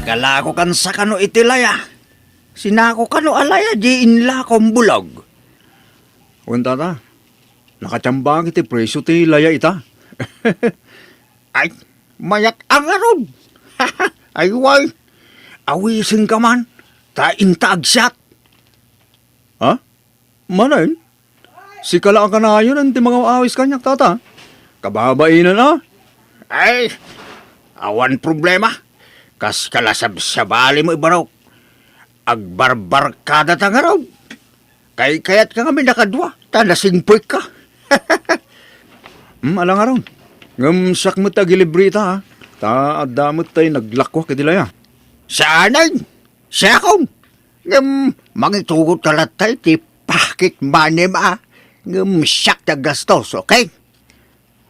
Nagalako kan sa kano itilaya. Sinako kano alaya di inla kong bulog. Unta ta, nakachambang iti presyo ti laya ita. Ay, mayak ang aron. Ay, way. Awisin ka man. Ta intaagsat. Ha? Manayin? Si kala ka na yun ang mga awis kanyak tata. Kababainan na. Ay, awan problema. Kas kalasab sa bali mo ibaraw. Agbarbar ka datang araw. Kayat ka kami nakadwa. Tanasingpoy ka. Alang araw. Ngamsak mo tagilibrita ha. Ta adamot tayo naglakwa kadilaya. Saanay? Siya akong. Mangitugot talatay ti pakit manim siyak na gastos, okay?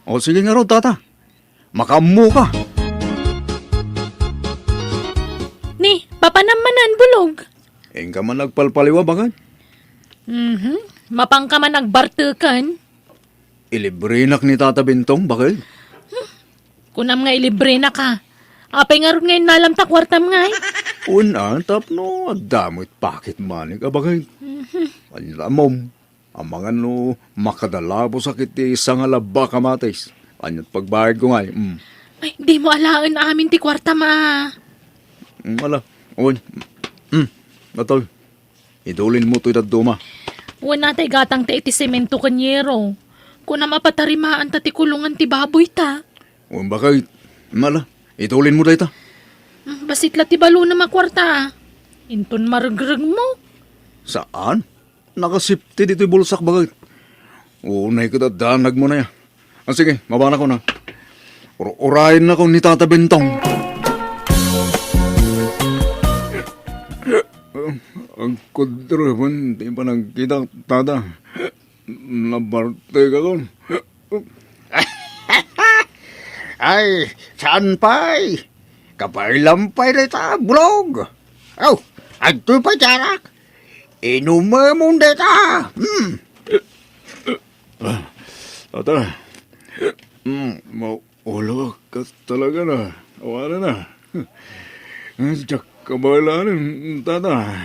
O sige nga raw, tata. Makamu ka. Ni, papanamanan bulog. Eng ka man nagpalpaliwa bagay. Mapang ka man nagbartukan. Ilibrinak ni Tata Bintong, bagay. Kunam nga ilibre na ka. Apay nga ron ngayon nalam ta kwartam nga eh. Una, tapno, adamit pakit manik, bagay. Alamom, ang mga no, makadalabo sakit ti isang alaba kamatis. Anyat pagbayad ko nga eh. Ay, di mo alaan amin ti kwartam Wala, oy. Natol, idulin mo to'y daduma. Wala tay gatang ta iti semento kanyero. Kunam apatarimaan ta ti kulungan ti baboy ta. O bakit, mala, idulin mo dahita. Basit la ti balo na makwarta. Inton margreg mo. Saan? Nakasipti dito'y bulsak bagay. Unay ko dadanag mo na ya. Sige, mabana ko na. Urayin na ko ni Tata Bentong. Ang kudro man, di pa nagkita, Tata. Nabarte ka kon. Ay, saan pa'y? Kapay lampay na ita, bulog. Aw, agto'y pa jarak. Inume mong deta. Tata, maulo ka talaga na. Awala na. Diyak kabalanin, Tata.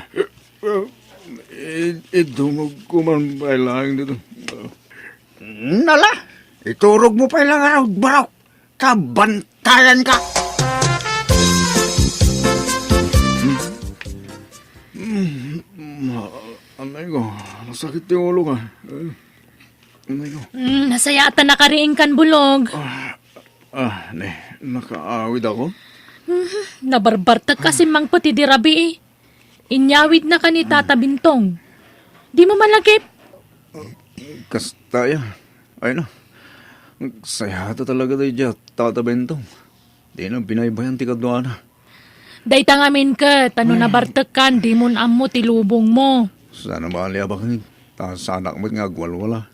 Idumog ko man bailang dito. Nala, iturog mo pa ilang araw, barok. Kabantayan ka. Anay ko, nasakit yung ulo ka. Anay ko. Nasayatan na kariing kan bulog. Nakaawid ako. Nabarbartag kasi mang pati dirabi eh. Inyawid na ka ni Tata Bintong. Di mo malagip. Kastaya. Ay na. Sayata talaga tayo dyan, Tata Bentong. Di na binaybayan ti kadwana. Dayta ngamin ka, tano nabartag kan, di mo amo tilubong mo. Sana bali abang sa anak mo nga gwalwala.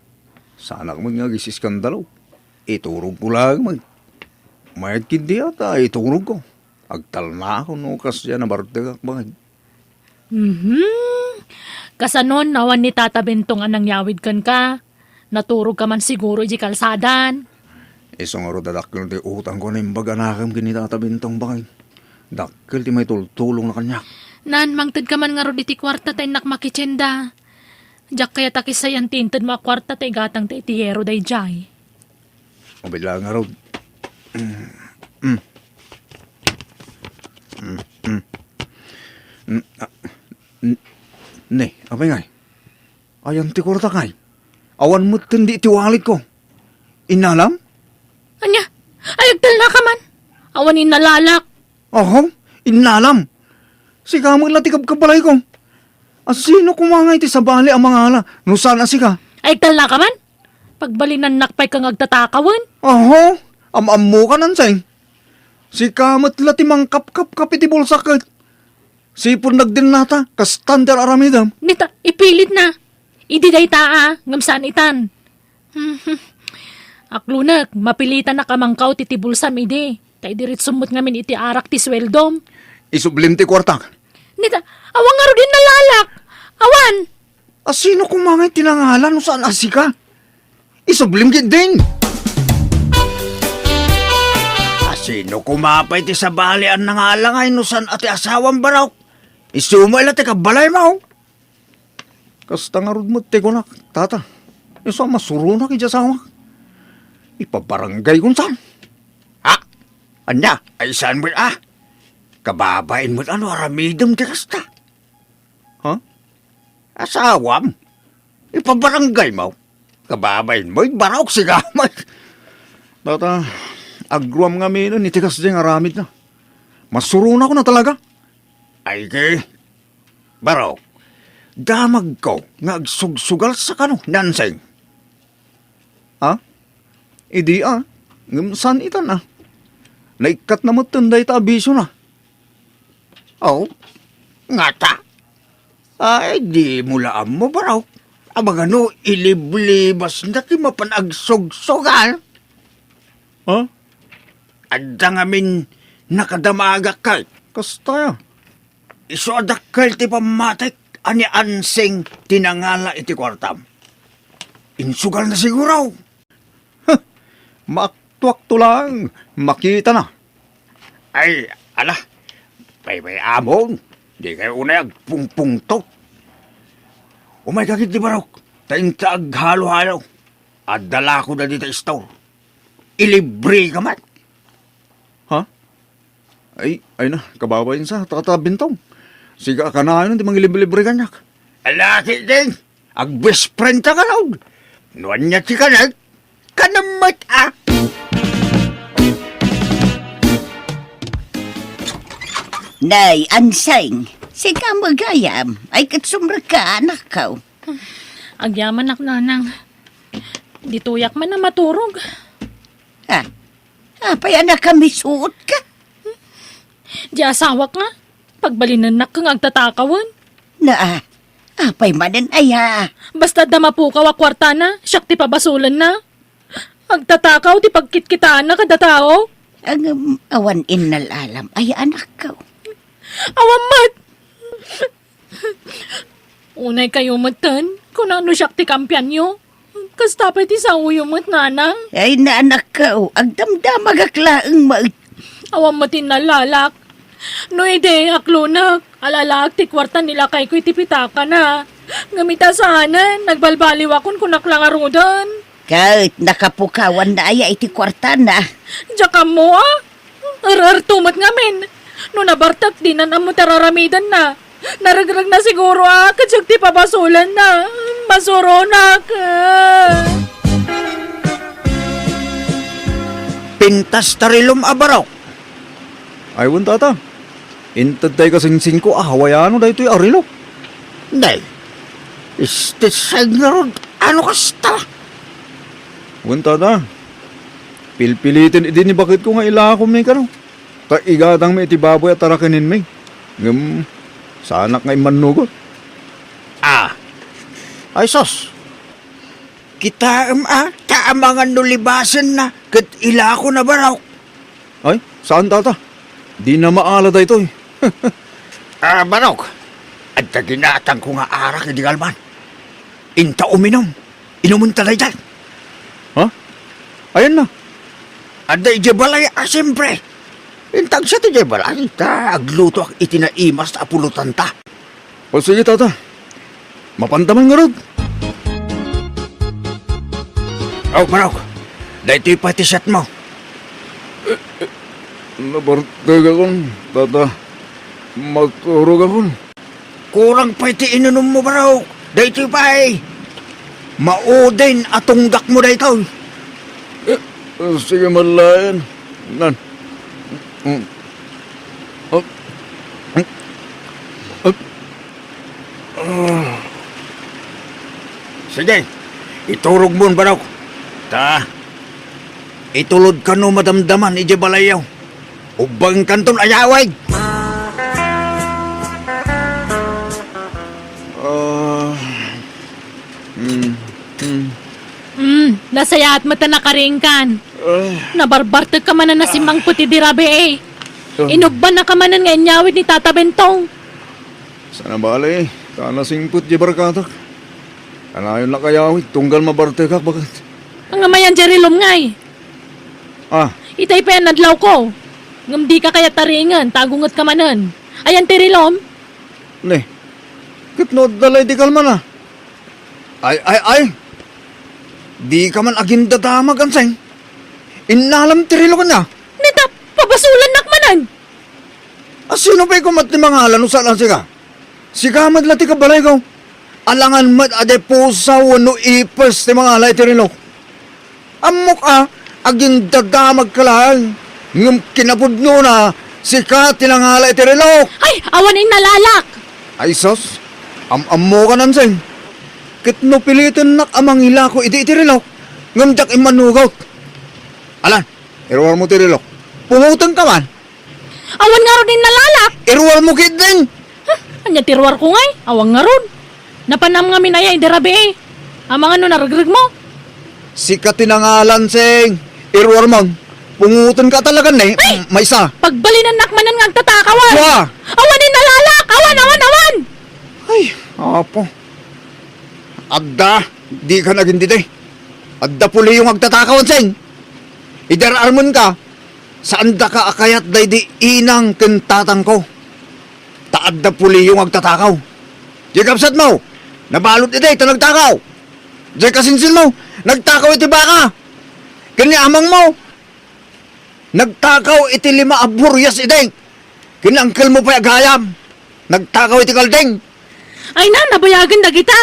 Sa anak mo nga gisiskandalo. Iturog ko lang mag. Mayad kindi ata, iturog ko. Agtal na ako no kasya na bartag akbang. Kasanon, nawan ni Tata Bentong anang yawid kan ka. Naturog ka man siguro di kalsadan. Isang aro dadakil ti utang ko na imbaga nakam kini Tata Bentong bakay. Dakil ti may tulong na kanya. Nan, mangtid ka man nga ro iti kwarta tay nakmakitsenda. Diyak kaya takisayan tinted mo kwarta tay gatang tay tiyero day jay. Mabila nga ro. Ne, abay ngay. Ayan ti kwarta kay. Awan mo tindi tiwalit ko. Inalam? Anya, ayagdal na ka man. Awan inalalak. Aho, inalam. Sika mo lang tikab kapalay ko. Sino kumangay ti sa bali ang mga ala? No sana sika? Ayagdal na ka man. Pagbalinan nakpay kang agtatakawan. Aho, amamu ka nansay. Sika matla ti mangkap-kap-kap iti bulsakit. Sipon nagdin nata, kastander aramidam. Nita, ipilit na. Idi day taa, ngamsaan itan. Aklunak, mapilitan na kamangkaw ti tibulsam idi. Tay dirit sumot ngamin iti arak ti sweldom. Isublim ti kwartak. Nita, awang nga ro din nalalak. Awan. Sino kumangay tinangalan no saan asika? Isublim gid din. Sino kumapay ti sa balian na nga lang ay nusan ati asawang baraw? Isumala ti kabalay mo. Kasta nga rod mo, teko na, tata. Isa masuro na kaya sawa. Ipabarangay kung saan. Ha? Anya, ay saan mo kababain mo ano aramidom ti kasta. Ha? Asawam? Ipabarangay mo. Kababain mo, baraw sigamay. Tata, agruam nga mino, nitikas diyang aramid na. Masuro na ko na talaga. Ay ke, baraw, damag ko nga agsugsugal sa kano, nanseng. Ha? Idi saan itan Naikat na mo tunday ta abisyo na. Oh, nga ta. Ay, di mula mo baraw. Abang ano, iliblibas na ti mapanagsugsugsugal. Ha? Adda ngamin nakadamaga kay. Kasta. Iso adakal ti pamatik ani ansing tinangala iti kwartam. Insugal na siguraw. Maaktuak to lang. Makita na. Ay, ala. Pay amon. Di kayo unay agpungpung to. Umay kakit di barok. Taing halo-halo. At dala ko na dito store. Ilibre ka man. Ha? Ay na, kababayin sa tatabintong. Siga ka na yun, di mangilibre kanyak. Alaki din. Ag-best friend ka raw. Nuwan niya si kanag. Kanamat Nay, anseng. Sika magayam. Ay katsumra ka, anak ka. Agyaman nak nanang. Dituyak man na maturog. Ha? Apay anak kami suot ka? Di asawak nga. Pagbalinan nak kang agtatakawan. Na, apay manan ay ha. Basta damapukaw a kwarta na, siyak ti pabasulan na. Agtatakaw ti pagkitkitaan na kada tao. Ang awan innal alam ay anak ka. Awamat! Unay kayo matan, kung ano siyak ti kampiyan nyo. Kastapay ti sa uyo mat nanang. Ay na anak ka, agdamdam magaklaang maut. Awamatin na lalak. No ide, aklunak. Alalak ti kwarta nila kay ko'y tipitaka na. Ngamita sana, nagbalbaliw akon kunak lang arudan. Kahit nakapukawan na ay iti kwarta na. Diyan mo tumat ngamin. No nabartak di na mo tararamidan na. Naragrag na siguro kadyag ti pabasulan na. Masuronak. pintas tarilom abaraw. Aywan tata. Intad tayo kasing ko, hawayano da ito'y arilo. Day, istisag na ron. Ano kasta? Wan tata. Pilpilitin idin ni bakit ko nga ilakom may kano. Ta igatang may itibaboy at tarakinin may. Ngam, sanak nga imanugot. Ay sos. Kita taamangan nulibasan na. Kat ila ko na baraw. Ay, saan tata? Di na maala da ito'y. Baraw. At ginatang ko nga arak di galman. Inta uminom. Inumun talay dyan. Ha? Ayan na. Ada ijabalay siyempre. Intag siya ti ijabalay. Agluto ak itinaimas na apulutan ta. O sige tata. Mapantaman nga rod. Oh, Baraw. Dahil ito'y pati shot mo. Nabartag akong, tata. Magturog akong. Kurang pa iti inunom mo, Baraw. Dahil ito'y pa maudin atong dak mo dahil ito. Sige malayan. Nan. Sige, iturog mo, Baraw. Itulod ka no madamdaman, ijabalayaw. Ubang kanton ayaway. Nasaya at mata nakaringkan. Nabarbartag ka manan na si Mang Puti dirabe eh. Inugban na ka manan nga inyawid ni Tata Bentong. Sana bali, kana singput di barkatak. Kanayon na kayawit, tunggal mabarte ka, bakit? Ang amayan Jerilom ngay. Itay pa yan nadlaw ko. Ngam di ka kaya taringan, tagungat ka manan. Ayan tirilom. Ne, kitno dalay di kalman ah. Ay. Di ka man aging dadamag anseng. Inalam tirilo ka niya. Nita, pabasulan nakmanan. Sino pa'y kumat ni mga halan usalan siya? Siga madlati ka balay ko. Alangan mat ade pusa wano ipes ni mga halay tirilo. Amok aging dadamag ka lang. Ngam kinabudno na sika tinang halay tirilo. Ay, awanin nalalak. Ay sos, am-ammo ka nanseng. Kitno pilitin nak amang ila ko iti tirilo. Ngam jak imanugaw. Alan, iruwar mo tirilo. Pumutang ka man. Awan nga ron din nalalak. Iruwar mo kit din. Anya tirwar ko ngay, awang nga ron. Napanam nga minaya iderabi eh. Amang ano naragrag mo? Sika tinangalan seng. Iruwar mo. Pungutan ka talaga ne. May isa. Pagbalinan nakmanan nga agtatakawan. Wa! Awanin nalalak, awan. Ay, apo. Adda, di ka naging dide. Adda puli yung agtatakawan seng. Idararmon ka. Saan da ka akayat day di inang kentatang ko. Taadda puli yung agtatakaw. Di kapsat mo. Nabalot ide, ito nagtakaw. Di kasinsin mo. Nagtakaw iti baka. Kani amang mo. Nagtakaw iti 5 aburyas ide. Kani angkel mo pa agayam. Nagtakaw iti kaldeng. Ay na, nabayagan na kita.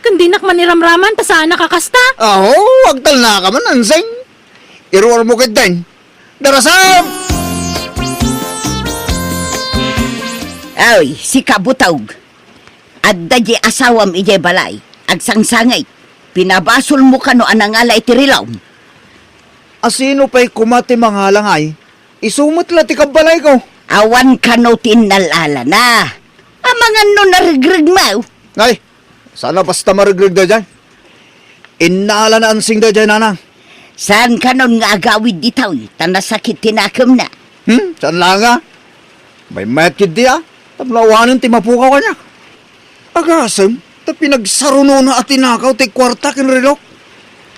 Kundi nakman niramraman, pasaan nakakasta. Wag tal na ka man, anseng. Iruwar mo kit din. Darasam! Ay, si kabutawg. Adda di asawam ije balay. Agsangsangay. Pinabasol mo ka no anangala itirilaw. Asino pa'y kumati mga halangay? Isumot la ti kabalay ko. Awan ka no tinalala na. Amangan no narigrag mo. Ay, sana basta marigrig da dyan. Inala na ansing da dyan, nanang. Saan ka nun nga agawid ditaw? Tanasakit tinakam na. Saan lang nga? May matkid di Tablawanan ti mapukaw ka niya. Agasam, ta pinagsaruno na at tinakaw ti kwarta kinrelok.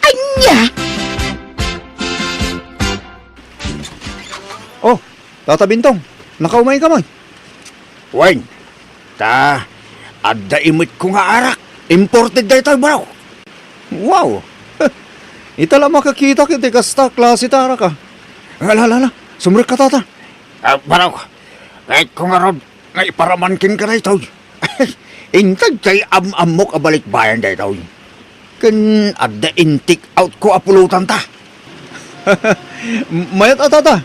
Anya! Oh, Tata Bintong, nakaumay ka man. Weng, adda imit ko nga arak. Imported da ito, bro. Wow! Itala makakita kiti kasta klase tara ka. Alala, sumrik ka tata. Bro, kahit ko nga ron, nga iparamankin ka na ito. Intag kay amok abalik bayan da ito. Kan adda intik out ko apulutan ta. Mayat tata.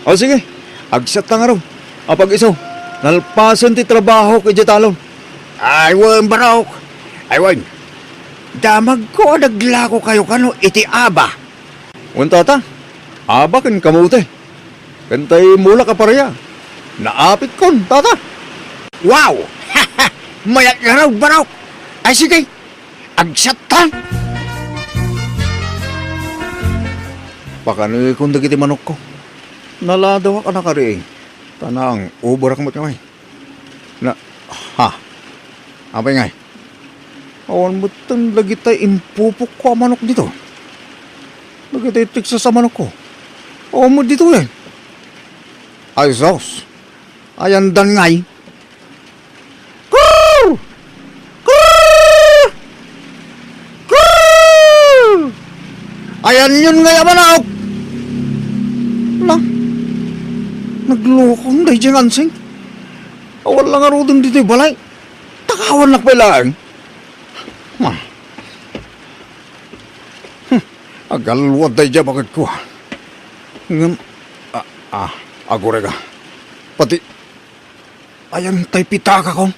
O sige, agsat na nga raw. Apag iso, nalpasan ti trabaho kay talon. Aywan, bro. Aywan. Damag ko naglako kayo kano iti aba. Un tata, aba kan kamote. Kantay mula ka pareya. Naapit kon, tata. Wow! Mayat nga raw, bro. Ay sige, agsat ta. Pakanoy kung dagiti manok ko. Naladawa ka na kari. Tanang, ubarak mo kamay. Apay ngay. Awan mo itong lagi tayo impupok ko ang manok dito. Lagi tayo tiksa sa manok ko. Awan mo dito yan. Ay, sos. Ayan dan ngay. Krrrr! Krrrr! Krrrr! Ayan yun ngay ang manok. Naglokong dahi dyan ansing. Awan lang arudong dito yung balay. Takawan na kailangan. Agalwad dahi dyan bakit ko. Agore ka. Pati, ayan tay pitaka ko.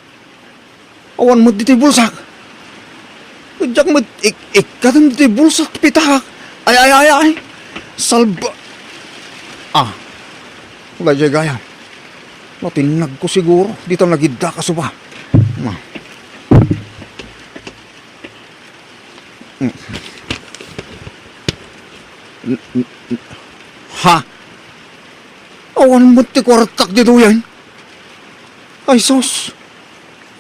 Awan mo dito yung bulsak. Diyak mo, ikatan dito yung bulsak, pitaka. Ay. Salba. Wala dyan gaya. Matinag ko siguro. Dito nagidda ka suba. Ha? Awan mo ti kwartak dito yan. Ay sos.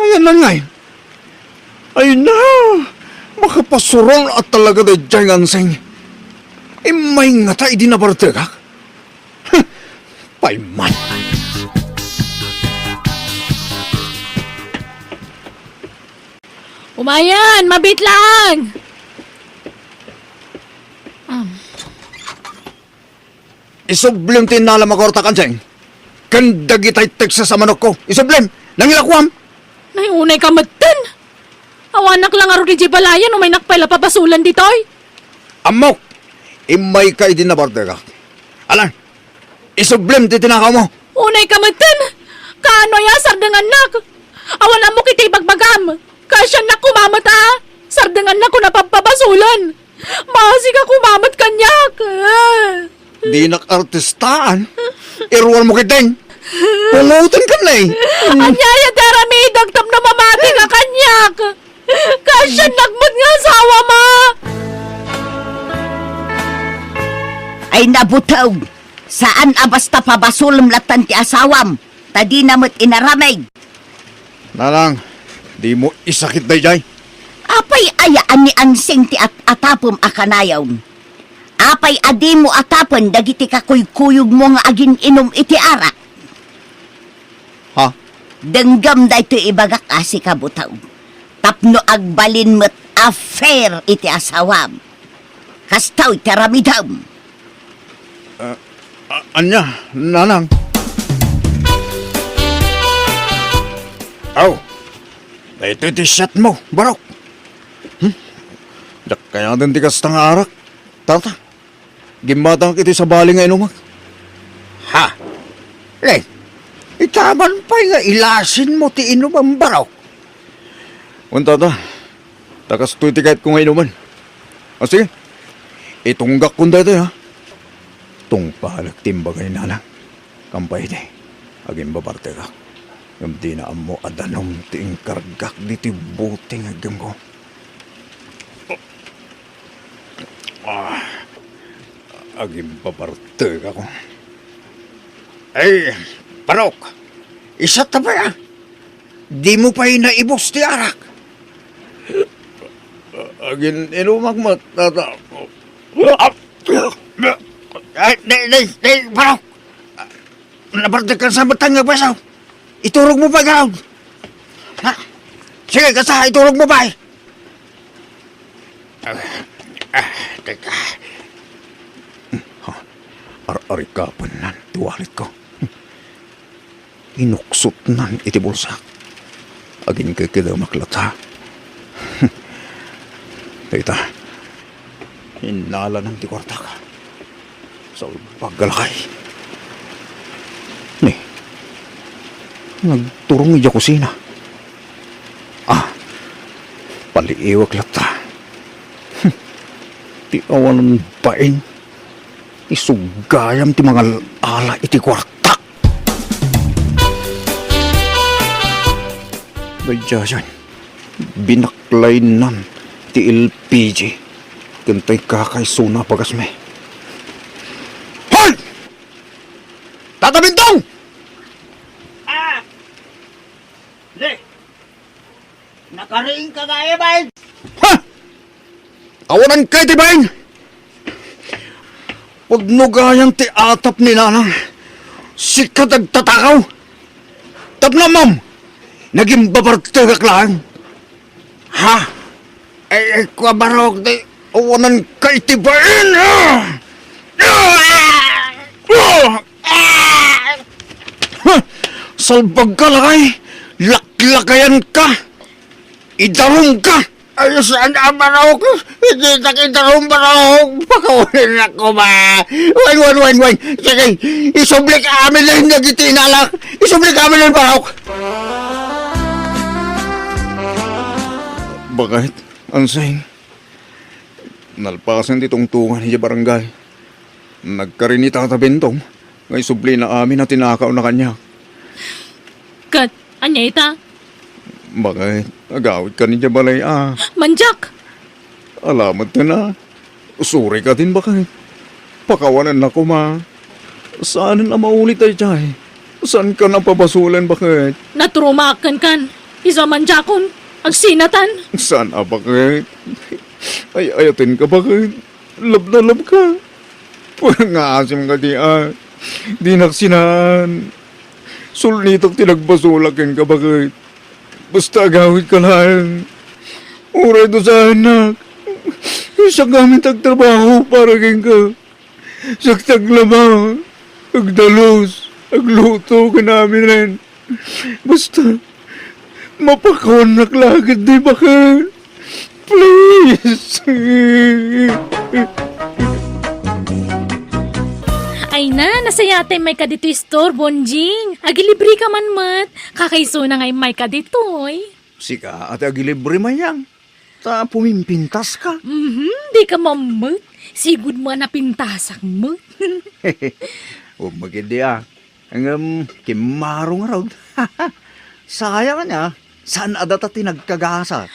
Ayan na nga. Ay na. Makapasurol at talaga da dyan anseng. May nga tayo di nabartagak. Payman. Umayan, mabit lang. Isublim tinala makorta kanseng. Kandag itay teksa sa manok ko. Isublim! Nangilakwam! Nayunay ka matan. Awanak lang aro di Jibalayan o may nakpaila papasulan ditoy. Amok! Imay ka idinabarte ka. Alan, isublim ti tinakaw mo. Unay ka matan. Kaano ya sardangan nak. Awan mo kiti bagbagam. Kasya na kumamat Sardangan na ko napapabasulan. Masi ka kumamat kanyak. Di nak-artistaan. Irwan mo kiteng. Pungutin ka na eh. Anyaya darami dagtam na mamati ka kanyak. Kasya nagmat nga asawa ma. Ay nabutaw. Saan basta pabasulam latan ti asawam? Tadi namot inaramay. Nalang, di mo isakit day jay. Apay ayaan ni ansing ti atapom akanayaw. Apay adi mo atapon dagiti kakuy-kuyog mo nga agin inom iti arak. Ha? Denggam da ito ibagak asi kabutaw. Tapno agbalin mo't affair iti asawam. Kastaw iti ramidam. Anya, nanang. Aw, ito iti shot mo, barok. Dak kaya din ti kastang arak. Tata, gimatang iti sa bali nga inumak. Ha? Le, itaman pa nga ilasin mo ti inuman barok. Unta ta, takas tu iti kahit kung nga inuman. O sige, itunggak kong dito ha. Tung pahalag timbagay na lang. Kampay di, aging babarte ka. Yung di na mo adanong ting kargak diti buting agam ko. Aging babarte ka ko. Ay, parok, isa ta ba ya? Di mo pa inaibos ti arak. Aging inumag matata. Ay, parok. Nabarte ka sa batang nga basaw. Iturog mo ba, Gaud? Ha? Sige, kasa, iturog mo ba? Teka. Ar-ari ka pa nan, tuwalit ko. Inuksot nan iti bulsa. Agin kikida maklata. Tita, hinala ng ti kwarta ka. Sa paggalakay. Ni, nagturong iya kusina. Paliiwag lata. Ti awan pain. Isugayam ti mga ala iti kwarta. Badyasan, binaklay nan ti LPG. Gantay kakay suna pagasme. Hoy! Tata Bintong! Nakariing ka gaya ba? Ha! Awanan kay ti bain! Pagnugayang ti atap ni nanang, si kadagtatakaw. Tapna ma'am, naging babartagak lang. Ha? Ay, kwa barok di, awanan kay ti bain! Salbag ka lakay, laklakayan ka, idarong ka. Ay, saan ang barok? Hindi takidarong barok. Pakawalin ako ba? Wan. Sige, isublik amin lang nagitinalak. Isublik amin lang barok. Bakit? Ansay? Nalpasan ti tungtungan niya barangay. Nagkarinita ta Bintong. Ngay subli na amin na tinakaw na kanya. Kat, anya ita? Bakit? Agawit ka niya balay Manjak! Alamat ka na. Usuri ka din bakit? Pakawanan na ko ma. Saan na maulit ay chay? Saan ka na papasulan bakit? Natrumakan kan. Isa manjakon. Agsinatan. Saan bakit? Ay ayatin ka bakit? Lab na lab ka. Pura nga asim ka di Di naksinaan. Sulnitok tinagbasulakin ka bakit? Basta agawit ka lang. Uray do sa anak. Sa gamit ang trabaho para kin ka. Saktag lamang. Agdalos. Agluto ka namin rin. Basta, mapakonak lagad di bakit? Please. Ay na, nasayate may kadito store, Bonjing. Agilibre ka man mat. Kakaiso na ngay may kaditoy. Sika at agilibre man yang. Ta pumimpintas ka. Di ka mamut. Sigud mo na pintasak mo. O magindi Ang kimarong raw. Sayang niya. Saan adata tinagkagasa?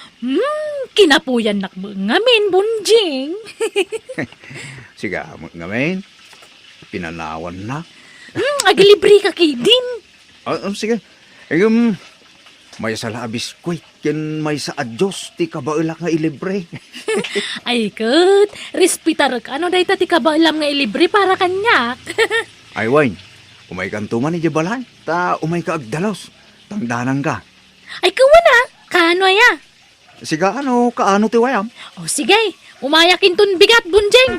Kinapuyan nak ngamin, Bonjing. Siga, ngamin. Pinanawan na. Agilibre ka kidin. Sige. May sa labis ko. Yan may sa adyos. Ti kabailak nga ilibre. Ay, kat. Respitar ka. Ano dahi ti kabaalam nga ilibre para kanyak? Ay, Wayne. Umay kantuman ni Jabalay. Ta umay ka agdalos. Tangdanan ka. Ay, kawan Kaano ya? Siga, kaano ti wayam? O sige, umayakin ton bigat, Bonjing.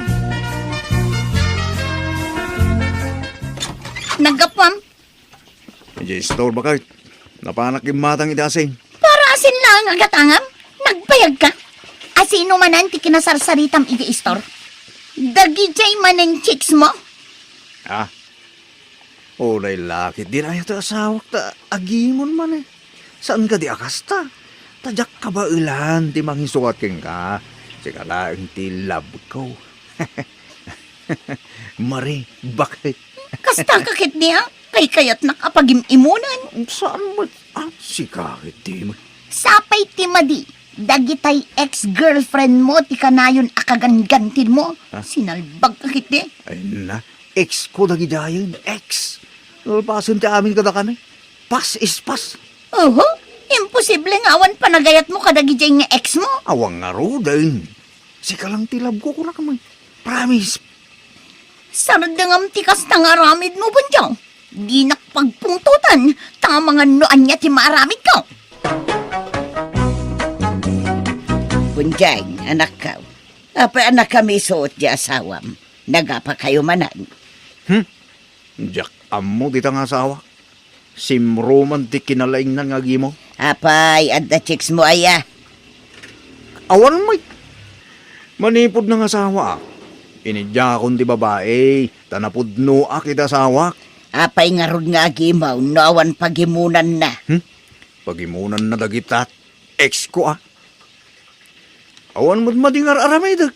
Nagapam, Medyo store ba kayo? Napanak yung matang idasing. para asin lang agatangam. Nagbayag ka. Asino manan ti kinasarsaritam igi-store. Dagi jay manan chicks mo. Ulay lakit. Di na ito asawak ta. Agimon man eh. Saan ka di akasta? Tadyak ka ba ilan? Di mangisukat king ka. Sika lang ti love ko. Mari, bakit? Kasta kakit niya. Kay kayat nakapag-imunan. Saan mo? Sika di mo. Sapay ti madi. Dagitay ex-girlfriend mo ti kanayon akagangantin mo. Sinalbag kakit ni. Ay na, ex ko dagi dayon. Ex. Nalpasan ti amin kada kami. Pas is pas. Oho, imposible nga awan panagayat mo kadagi jay nga ex mo. Awang nga ro din. Sika lang ti love ko na kamay. Promise. Sardangam tikas na nga ramid mo bunjang. Di nakpagpungtutan. Tama nga noan niya ti maramid ko. Bunjang, anak ka. Apa anak kami suot di asawam. Nagapa kayo manan. Jack amo dita nga asawa. Simroman ti kinalaing na nga gimo. Apay, at the chicks mo aya. Awan mo. Manipod ng asawa. Inidya akong ti babae. Tanapudno akit asawa. Apay nga rod nga agimaw, nawan pagimunan na. Pagimunan na dagitat. Ex ko Awan mo't madingar aramay dag.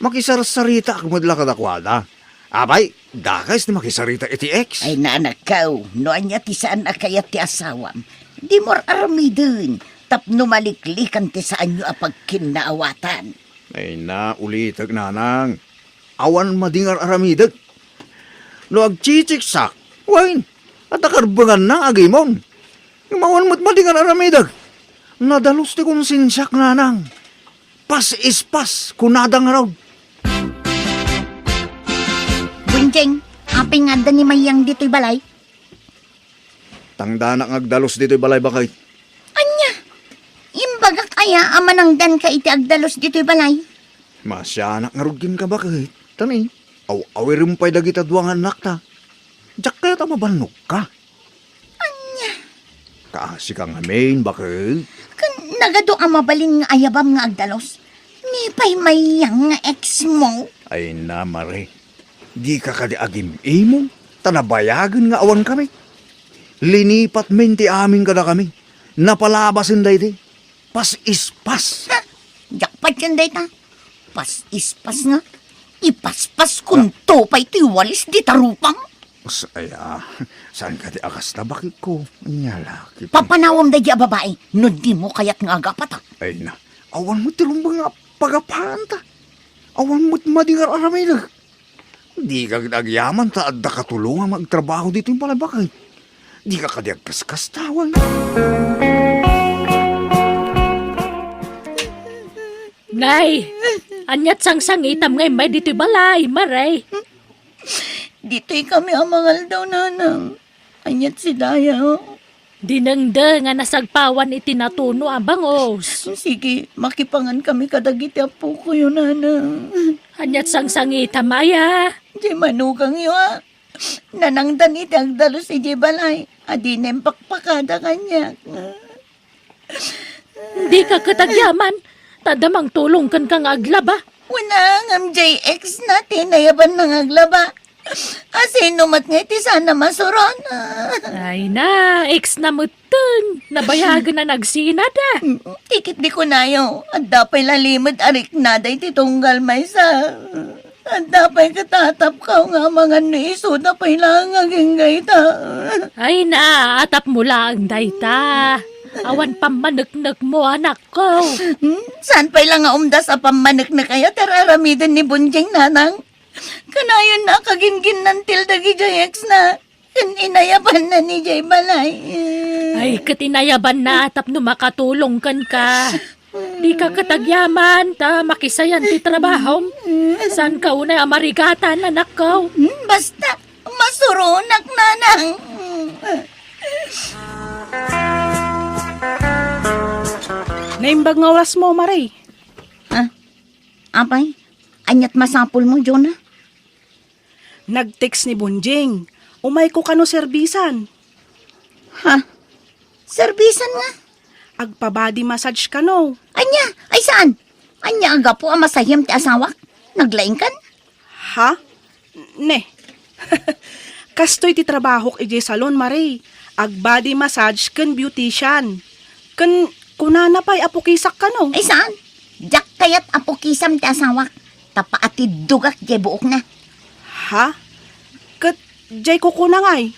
Makisarsarita ak madla kadakwada. Apay, dakais na makisarita iti ex. Ay naanak ka, noan niya ti saan akayat ti asawam. Di mor arami dun. Tapno maliklikan ti saan nyo apagkinaawatan. Ay na, ulitag nanang. Awan madingar aramidag. No agchichiksak, wain, at akarbangan na agimon. Mawan mo't madingar aramidag. Nadalos ti konsensyak nanang. Pas is pas, kunadang raw. Bunjeng, aping nga ni mayang dito'y balay. Tangdanak agdalos dito'y balay bakay. Anya, imbaga kaya amanang dan ka iti agdalos dito'y balay. Masyanak nga rugin ka bakit? Tani, awirin pa'y dagita duwang anak ta. Diyak kaya ta mabalnog ka. Anya, Kaasi ka nga main, bakit? kan nagado ang mabalin nga ayabam nga agdalos. Ni pa'y mayang nga ex mo. Ay na, mare. Di ka kadi agim imong. Tanabayagan nga awan kami. Linipat men ti amin kada kami. Napalabasin day di. Pas is pas. Ha, jakpat yan day ta. Pas is pas nga. Ipaspas kung to pa'y tiwalis di tarupang. Saya, saan ka di akas na bakit ko? Nyalaki. Papanawam day di babae. No di mo kayat nga agapat. Ay na, awan mo tirumbang nga pagapahan ta. Awan mo't madingar aramay na. Di ka agyaman ta at nakatulungan magtrabaho dito yung palabakay. Di ka kadi agkaskas-tawan. Ngay, anyat sang itam ngay may dito'y balay, maray. Dito'y kami amangal daw, nanang. Anyat si Daya, oh. Dinengde nga nasagpawan iti natuno abangos. Sige, makipangan kami kadagiti apo ko yun, nanang. Anyat sangsangita maya. Di manugang yo, ah. Nanangdan iti agdalo si Di Balay. Adinem pakpakada kanya. Di ka katagyaman. Tadamang tulong kan kang aglaba. Wala ang JX natin na yaban ng aglaba. Asin numat nga iti sana masuron. Ay na, ex na mutun. Nabayagan na nagsinad ah. Tikit di ko nayo. At dapay lalimod arik na day titunggal may sa. At dapay katatap ka nga mga niso na lang aging gaita. Ay na, atap mula ang dayta. Awan pamanagnag mo anak ko. Saan pa'y lang nga umdas sa pamanak na kaya tararamidin ni Bunjing nanang? Kanayon na kagingin ng tildagi JX na. Inayaban na ni Jay Balay. Ay, katinayaban na atap no makatulong kan ka. Di ka katagyaman, ta makisayan ti trabaho. Saan ka unay amarigatan anak ko? Basta, masurunak nanang. Naimbag nga oras mo, Maray. Ha? Apay? Anyat masapul mo, Jonah? Nag-text ni Bunjing. Umay ko kano serbisan. Ha? Servisan nga? Agpa-body massage kano. Anya? Ay saan? Anya aga po ang masayam ti asawak? Naglaing kan? Ha? Ne. Kastoy ti trabaho ije salon, Maray. Ag-body massage kan beautician. Kan kunana pa'y apukisak kano. Ay saan? Jak kayat apo kisam ti asawak. Tapaati dugak jay buok na. Ha? Kat jay kukuna nga'y.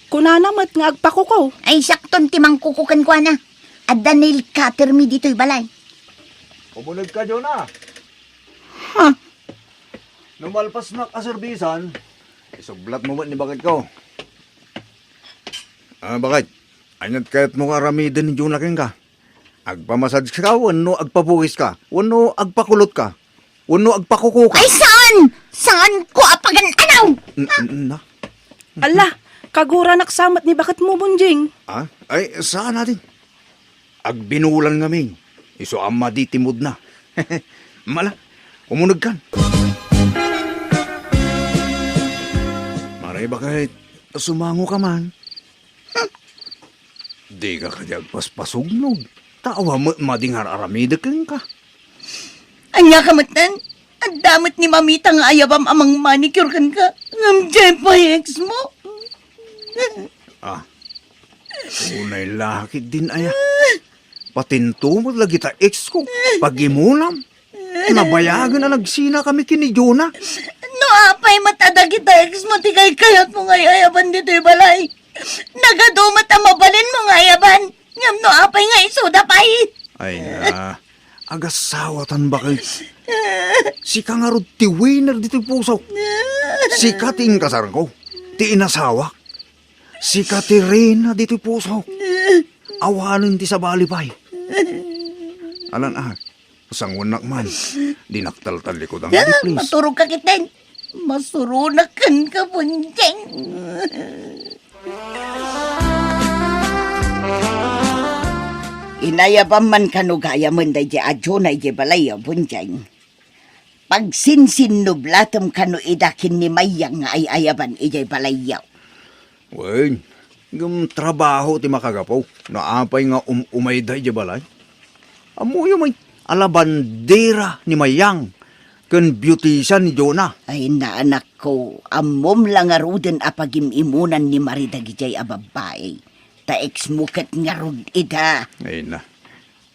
Kunana mat nga agpakukaw. Ay sakton ti mangkukukan ko na. At Daniel cutter mi dito'y balay. Pumunod ka, Jonah. Ha? Numalpas na kaserbisan, isublat mo ni bakit ko. Bakit? Anyat kahit mo karamidin ni Jonah king ka. Agpamasad ka, wano agpabuhis ka, wano agpakulot ka, wano agpakuko ka. Ay saan? Saan ko apagan anaw? Na? Ala, kagura naksamat ni bakit mo, Bunjing. Ay, saan natin? Agbinulan ngami. Iso ama di timod na. Mala, umunag kan. Maray bakit sumango ka man? Di ka kajag paspasugnog. Tawa mo mading hararamidakin ka. Anya kamatan? Ang damot ni mamita nga ayabam amang manicure kan ka. Ngam jay pa ex mo. Unay laki din aya. Patintumot lagi ta ex ko. Pagimulam. Nabayagan na nagsina kami kini Jonah. No apay matadag kita ex mo tigay kayat mo nga ayaban dito'y balay. Nagadumat ang mabalin mo nga ayaban. Ngam no apay nga isuda pahit. Ay agasawatan ba kayo? Si ka nga ro ti winner dito puso. Si ka ti kasar ko. Ti inasawa. Si ka ti reyna dito puso. Awanin ti sa balipay. Alan sangunak man. Dinaktal-tal likod ang di please. Maturog ka kitin. Masurunakan ka Bunjing. Inayabam man kanugaya man da di adyo na di balay Bunjing. Pagsinsin nublatom kanu idakin ni Mayang nga ay ayaban ijay balayaw. Wen, gum trabaho ti makagapaw. Naapay nga umayday di balay. Amuyo may alabandera ni Mayang. Ken beautician ni Jonah. Ay naanak ko, amom lang nga ruden apagimimunan ni Maridagijay a babae. Ta eksmuket nga rud ida. Ay na.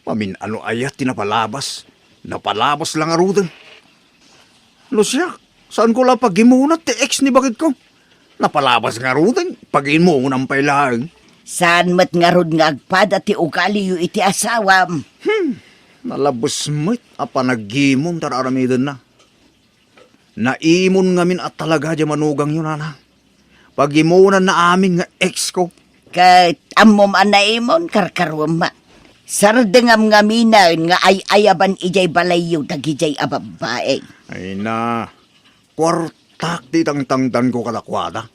Pamin ano ayat tinapalabas. Napalabas lang arudan. Lucia, saan ko lang pagimunat ti ex ni bakit ko? Napalabas nga rudan. Pagin mo ng pailaang. Saan mat nga rud nga agpada ti ugali yu iti asawam. Nalabos mo't apanagimon tararamidan na. Naimon ngamin at talaga di manugang yun, ana. Pagimunan na amin nga ex ko. Kat amom anaimon karkarwam ma. Sardengam nga minan nga ay ayaban ijay balayo dagijay a babae. Ay na, kwarta takti tang tangdan ko kalakwada.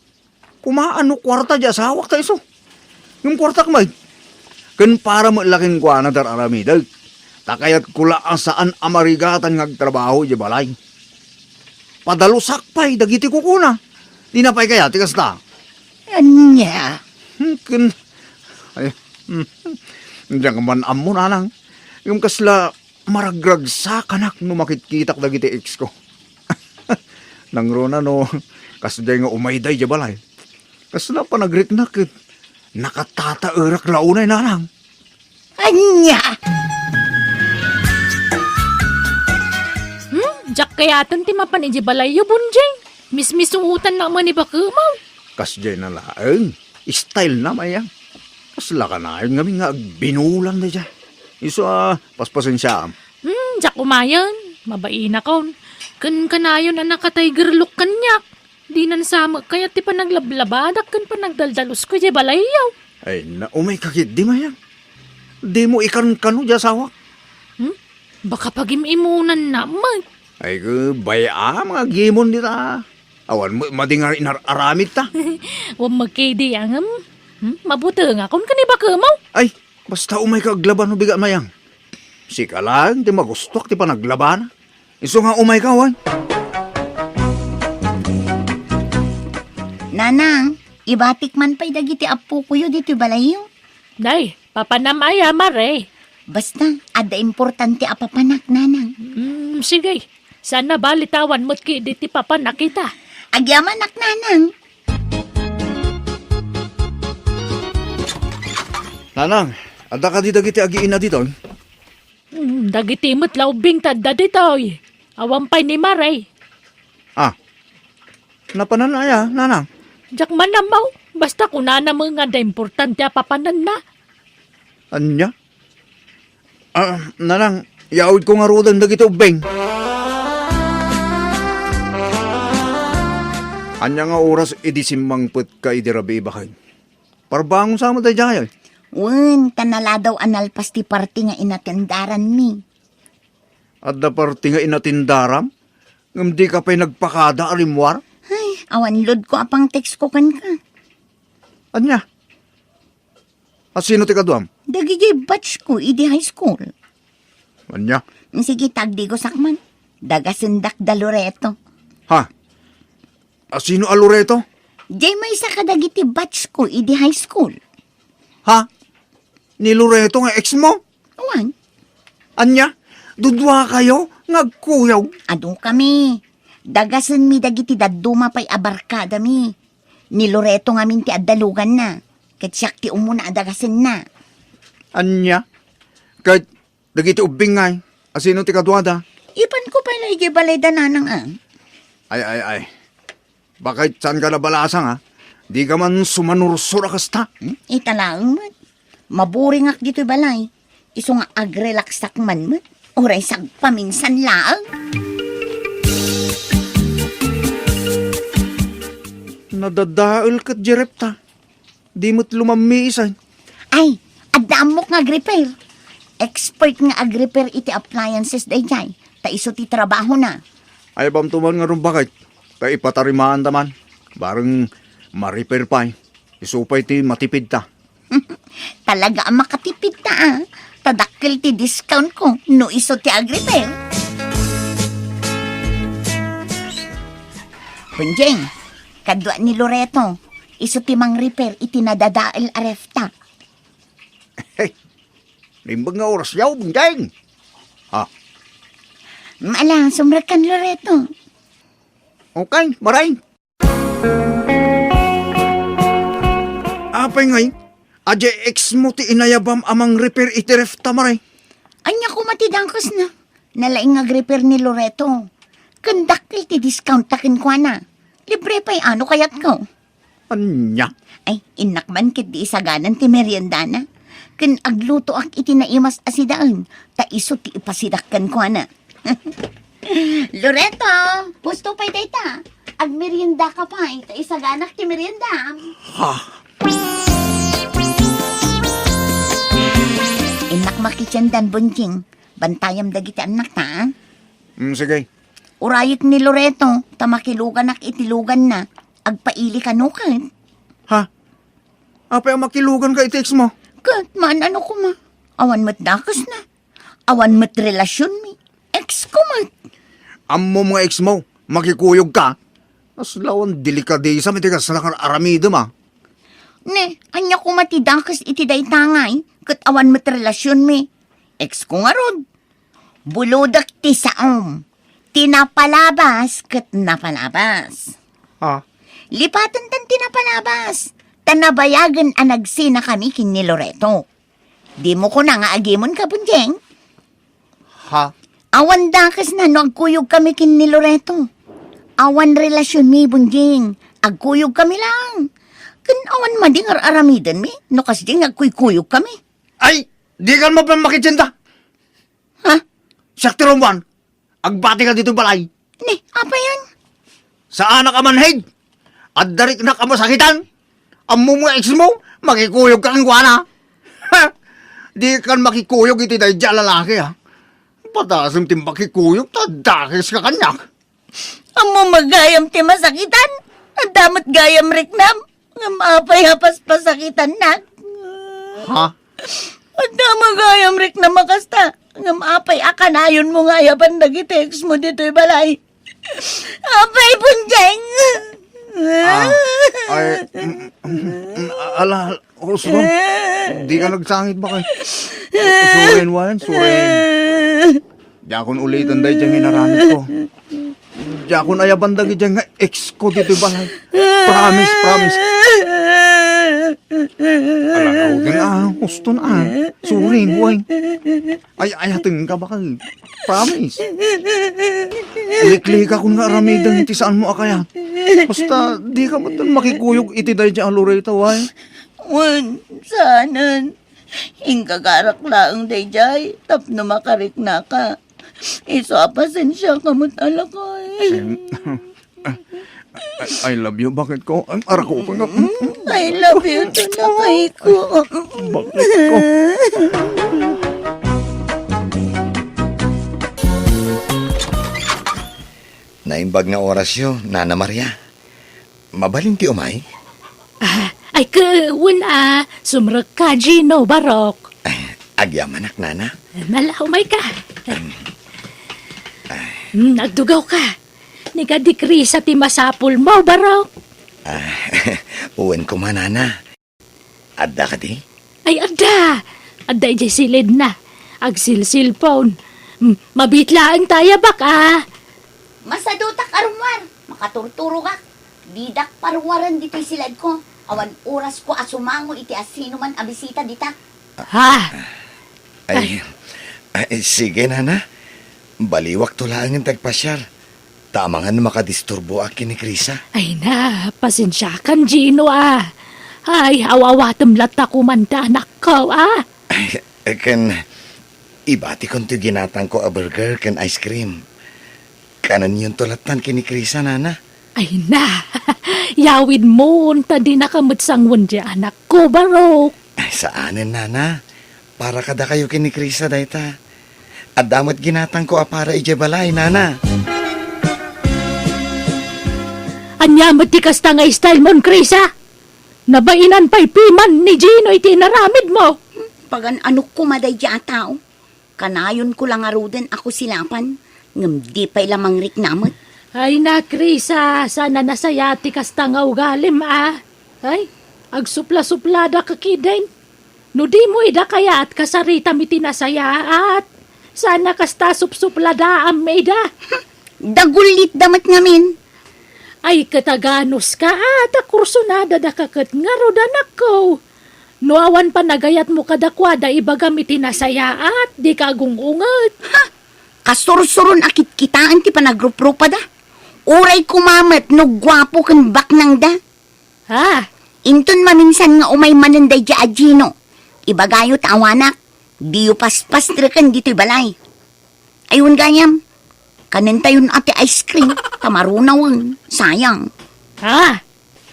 Kumaano kwarta di asawak ta iso. Yung kwarta kamay. Kan para mo laking kwa na dar aramidag. Takayat kula ang saan amarigatan ngagtrabaho di balay. Padalusak pa'y dagiti ko kuna. Di na pa'y kaya tikas ta. Anya? Kan... Ay... Diyan ka man amo na lang. Yung kasla maragrag sa kanak no makitkitak dagiti ex ko. Nang rona no, kasday nga umayday di balay. Kasla pa nagriknakit. Nakatata-erak launay na lang. Anya? Jak kayatan ti mapan iji balayo bunjeng. Mismisuutan na man ni Bakumaw. Kasday na laeng. Style na maya. Kasla ka na yun nga binulan na dyan. Iso paspasin siya. Jak umayan. Mabaina kaon. Kan kanayon na nakatiger look kanyak. Di nan sama kaya ti panaglablabadak kan panagdaldalos ko iji balayaw. Ay na umay kakit di maya. Di mo ikan kanu dyan sawa. Baka pag-imunan naman. Ay baya mga gimon nita. Awan madingar inaramit ta. Huwag magkidi ang mabuti nga kung kaniba Bakumaw. Ay, basta umay ka aglaban no biga mayang. Sika lang, di magustok, di pa naglaban. Iso nga umay ka, wan. Nanang, ibatik man pa'y dagiti apo ko yun dito balayo. Day, papanamaya mare. Basta, ada importante apapanak, nanang. Sige, sana balitawan mo't kidi ti papa nakita. Agyaman nak, nanang. Nanang, ada ka di dagiti agiin na dito. Dagiti mo't laubing tadda ditoy. Awampay ni Maray. Napananaya, nanang. Jak manamaw, basta kunana mga da importante papanan na. Anya? Nanang, yaawid ko nga rodan dagiti ubeng. Anya nga oras idisimmang put ka idirabi bakay. Parbangon sa mo tayo dyan. Wen, kanala daw analpas ti party nga inatendaran mi. At da parti nga inatindaram, ngam di ka pa'y nagpakada alimwar. Ay, awan lod ko apang text ko kan ka. Anya? At sino ti kaduam? Dagigay batch ko, idi high school. Anya? Sige, tagdi ko sakman. Dagasindak da Loreto. Ha? At sino alureto? Jay may isa kadagiti batch ko, idi high school. Ha? Ni Loreto nga ex mo? Awan, Anya? Dudwa kayo? Ngagkuyaw? adong kami. Dagasan mi dagiti daduma pa'y abarkada mi. Ni Loreto nga min ti addalugan na. Katsyak ti umuna adagasan na. Anya? Kahit dagiti ubing ngay. Asino ti kadwada? Ipan ko pa na igibalay da nanang ang. Ay. Bakit saan ka nabalasang ha? Di ka man sumanursura kasta? Italaang man. Maburing ak dito balay. Iso nga agrelax takman man. Oray sag paminsan laang. Nadadaal kat jerepta. Di mo't lumamiisan. Ay, adamok nga agrepair. Expert nga agrepair iti appliances day jay. Ta iso ti trabaho na. Ay bam tuman nga rin bakit? Ta ipatarimaan taman. Barang ma-repair pa eh. Isupay ti matipid ta. Talaga ang makatipid ta ah. Tadakil ti discount ko. No iso ti agrepair. Punjeng, kadwa ni Loreto. Iso ti mang repair iti nadadael arefta. Hey, limbag nga oras yaw, bunjeng. Ha? Maala, sumrakan Loreto. Okay, maray. Apay ngay, adya ex mo ti inayabam amang repair itiref tamaray. Anya ko matidangkas na. Nalaing agrepair ni Loreto. Kandakil ti discount takin kwa na. Libre pa'y ano kayat ko. Anya? Ay, inakman kit di isaganan ti merienda na. Ken agluto ak iti naimas asidaan. Ta iso ti ipasidakkan kwa na. Loreto, pusto pa'y tayta. Ag merienda ka pa, ta isaganak ti merienda. Ha? Inak makityandan bunjing. Bantayam dagiti anak ta. Sige. Urayik ni Loreto, tamakilugan ak itilugan na. Agpaili ka no kat. Ha? Apay ang makilugan ka iti ex mo? Kat, man ano ko ma. Awan mat dakas na. Awan mat relasyon mi. Ex ko mat. Ammo mga ex mo, makikuyog ka. Aslawan delikadesa mitigas na aramido ma. Ne, anya ko matidakas iti day tangay. Kat awan mat relasyon mi. Ex ko nga rod. Buludak ti saom. Tinapalabas kat napalabas. Ha? Lipatan tan tinapalabas. Tanabayagan anagsi na kami kin ni Loreto. Di mo ko na nga agimon ka, Bunjeng. Ha? Awan dakas na no agkuyog kami kin ni Loreto. Awan relasyon mi, Bunjeng. Agkuyog kami lang. Kan awan mading aramidan mi. No kasi ding agkuykuyog kami. Ay! Di ka mo pa makitsinta! Ha? Sakti Roman! Agbati ka dito balay! Ne, apa yan? Sa anak ka manhid! At darik na ka masakitan! Ammo mga ex mo, makikuyog ka ang guwana! Ha! Di ka makikuyog iti dahil dyan lalaki ha! Patasim tim makikuyog, tadakis ka kanyak! Amo magayam ti masakitan. Ang damat gayam riknam. Nga maapay hapas pasakitan na. Ha? Ang damang gayam riknam makasta. Nga maapay akanayon mo nga yapan nagitex mo dito'y balay. Apay punjeng. Ay, ala, Oslo, di ka nagsangit ba kay? Surin wan, surin. Diakon ulitan dahi dyan inaramit ko. Diakon ayaban dahi dyan nga ex ko dito balay. Promise, promise. Ala, huwag gusto na. Surin, huwag. Ay, ayatin ka ba kay? Promise. Likli ka kung nga aramidang iti saan mo akaya. Basta, di ka ba makikuyog iti dahi dyan alureta, huwag. Wan, sanan. Ingkagarak laang dayjay. Tapno makarik na ka. Iso pasensya ka mo't alakay. I love you. Bakit ko? Ang ara ko pa nga. I love you to nakay ko. Bakit ko? Naimbag na oras yun, Nana Maria. Mabalin ti umay? Ay wala. Sumrag ka, Gino, Barok. Agyamanak, Nana. Malahumay ka. Nagdugaw ka. Nigadikri sa timasapul mo, Barok. Uwan ko man, Nana. Adda ka di? Ay, adda. Adda ijay silid na. Agsil-silphone. Mabitlaan tayo baka. Masadutak arumwar. Makaturturo ka. Didak parwaran dito'y silad ko. Awan oras ko asumango iti asino man abisita dita. Ha? Ay, sige, Nana. Baliwak tulaan ng tagpasyar. Tamangan makadisturbo akin ni Krisa. Ay na, pasensya kan, Gino Ay, awawatam lata kumanda anak ko Kan, ibati kong ginatang ko a burger kan ice cream. Kanan yun tulatan kini Krisa, Nana. Ay na, yawid mo, tadi nakamutsang wundi anak ko, Barok. Ay, saanin, Nana? Para kada kayo kini Krisa, dayta. At damot ginatang ko para ijebalay, Nana. Anyamot ti kasta nga style mon, Krisa. Nabainan pa'y piman ni Gino iti naramid mo. Pagan anok ko maday dya tao. Kanayon ko lang aruden ako silapan. Ngam di pa'y lamang rik namot. Ay na, Krisa, sana nasaya ti kasta nga ugalim Ay, agsupla-suplada kakidain. No di mo ida kaya at kasarita mi tinasaya at sana kasta supsuplada am ida. Dagulit damat ngamin. Ay kataganos ka at kursunada da kakat nga rodanak ko. No awan pa nagayat mo kadakwada ibagam itinasaya at di ka agungungat. Kasursurun akit kitaan ti panagrupropa da. Uray kumamat no gwapo kan baknang da. Ha? Inton maminsan nga umay mananday dya Gino. Ibagayo tawanak. Diyo paspas trekan dito'y balay. Ayun ganyam. Kanentayon ate ice cream. Tamarunawan. Sayang. Ha?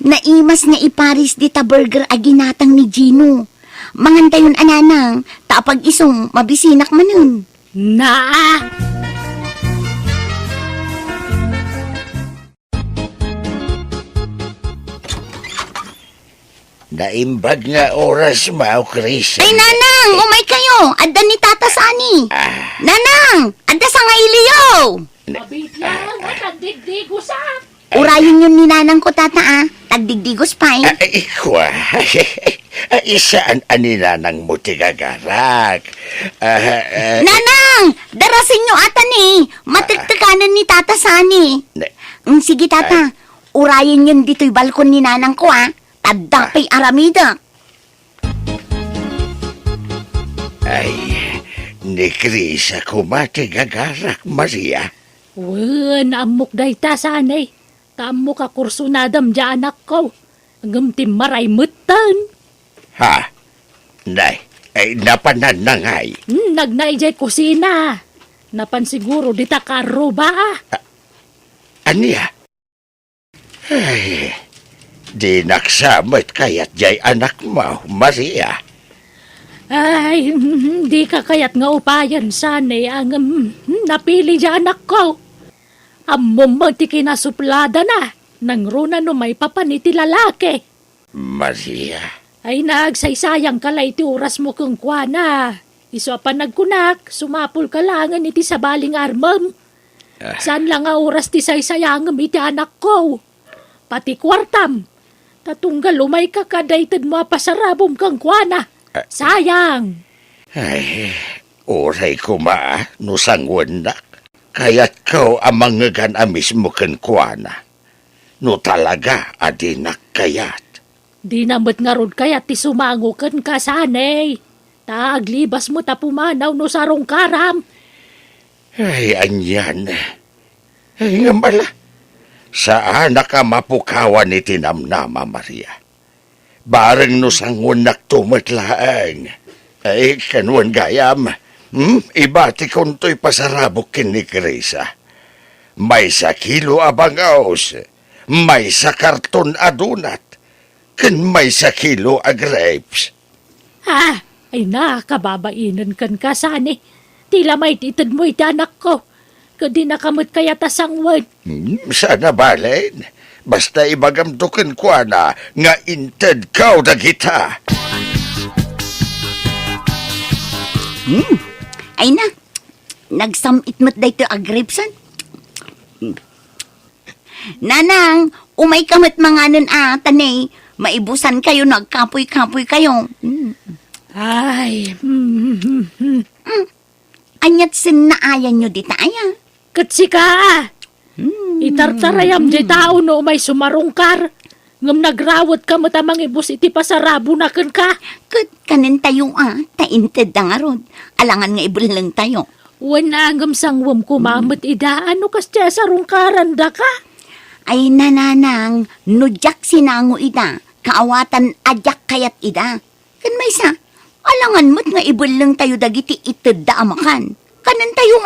Naimas nga iparis dita burger aginatang ni Gino. Mangantayon ananang. Tapag isong mabisinak manun. Na. Naimbag nga oras mao, Chris. Ay, nanang, umay kayo. Adda ni Tata Sani. Nanang, adda sa nga iliyo. Mabit lang, matagdigdigo sa. Urayin yun ni nanang ko, Tata, ah. Tagdigdigos pa, eh. Ikwa. Isaan aninanang mo tigagarak. Nanang, darasin nyo ata ni. Matigtaganan ni Tata Sani. Sige, Tata. Urayin yun dito'y balkon ni nanang ko, ah. Tadda pa'y aramida. Ay, ni Chris ako matigagarak, Maria. Wen, amok day ta sanay. Tamo ka kurso na damja anak ko. Hanggang timaray mutan. Ha? Nay, ay napanan na ngay. Nagnaijay kusina. Napan siguro di ta karo ba? Aniya? Ay, di naksamit kaya't jay anak mo, Maria. Ay, di ka kayat nga upayan sanay ang napili dya anak ko. Amom mo ti kinasuplada na. Nang runa no may papaniti lalaki. Maria. Ay nagsaysayang kalay ti oras mo kung kuana. Iso pa nagkunak, sumapul ka langan iti sa baling armam. Saan lang nga oras ti saysayangam iti anak ko? Pati kwartam. Tatunggal umay ka kadaytad mo pasarabom kang kuana. Sayang. Ay, oray ko no sangwan na. Kaya't ko amang ngagan amis mo kuana. No talaga, adinak kayat. Di namat nga rod kayat ti sumango kan kasanay. Taaglibas mo tapumanaw no sarong karam. Ay, anyan. Ay, nga mala. Saan ka mapukawan ni tinamnama, Maria? Bareng no sangon naktumatlaang. Ay, kanuan gayam. Ibati konto'y pasarabok kin ni Krisa. May sa kilo abang aus. May sa karton adunat. Ken may sa kilo a grapes. Ha? Ay nakababainan kan kasani. Tila may titad mo iti anak ko. Kadi nakamot kaya tasangwad. Sana balen. Basta ibagamtukin ko na nga inted kaw dagita. Ay na, nagsamit mo't da ito agripsan. Nanang, umay kamot mga nun tanay. Maibusan kayo, nagkapoy-kapoy kayo. Ay, Anyat sinaayan nyo di tayo. katsi ka. Itartarayam di tao no may sumarungkar. Ngam nagrawat ka matamang ibus iti pasarabo na kan ka. Kud kanin tayo tainted na nga ron. Alangan nga ibulang tayo. Wana ngam sangwam kumamot ida. Ano kas tiya sarungkaran da ka? Ay nananang, nudyak sinango ida. Kaawatan adyak kayat ida. Kan may sa, alangan mo't nga ibulang tayo dagiti ited da amakan. Kanin tayo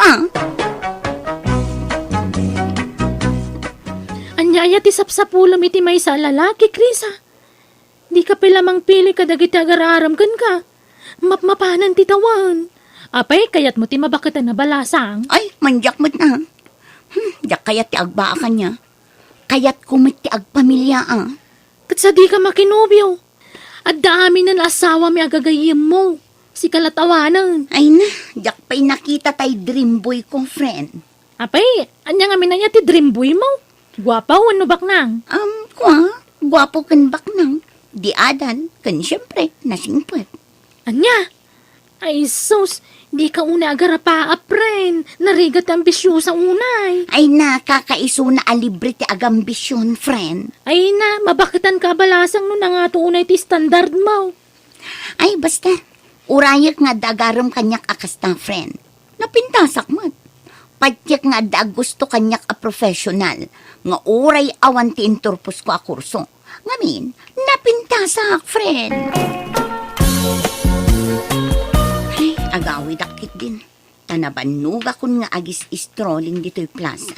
Anyaya ti sapsapulam iti may sa lalaki, Krisa. Di ka pilamang pili ka dagiti agararam kan ka. Mapmapanan ti tawan. Apay, kayat mo ti mabakatan na balasang. Ay, manjak mo't na. Jak kayat ti agbaa ka niya. Kayat kumit ti agpamilya Kat sa di ka makinobyo. At dami ng asawa may agagayim mo. Si kalatawanan. Ay na, jak pa'y nakita tay dream boy ko, friend. Apay, anya nga minanya ti dream boy mo. Gwapa o ano baknang? Gwapo kan baknang. Di adan, kan siyempre, nasingpwet. Anya? Ay sus, di ka una agarapa apren. Narigat ambisyo sa unay. Ay na, kakaiso na alibre ti agambisyon, friend. Ay na, mabakitan ka balasang no na nga to unay ti standard mo. Ay, basta, urayak nga dagaram kanyak akasta, friend. Napintasak mo. Patyak nga da gusto kanyak a professional. Nga uray awan ti inturpos ko a kurso. Ngamin, napintasak, friend. Ay, agawi dakit din. Tanabanuga kun nga agis strolling dito'y plaza.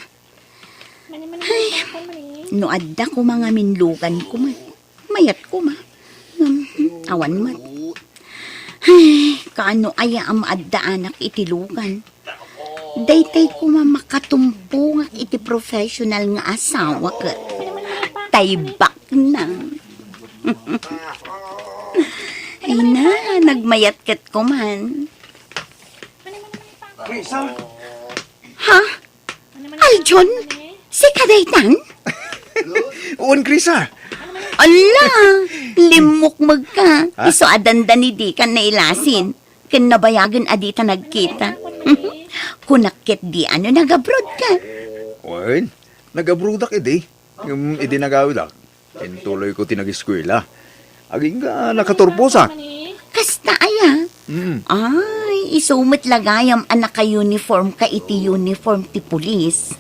Ay, no adda ko mga minlugan ko man. Mayat ko ma. Awan man. Ay, kaano aya ang maadda anak itilugan. Daytay ko makatumpong iti professional nga asawa ka. Taybak na. Ay na, nagmayat-kat ko man. Krisa? Ha? Aljon? Si Kadaytan? Uwan, Krisa. Ala, limukmag ka. Iso adanda ni di ka nailasin. Kan nabayagan adita nagkita. Kunakit di ano nag-abroad ka. Uwan, nag-abroad ak edi. Yung edi nagawid ak. Intuloy ko tinag-eskwela. Aging ka nakaturposak. Kasta aya. Mm. Ay, isumit lagayam anak ka uniform ka iti uniform ti pulis.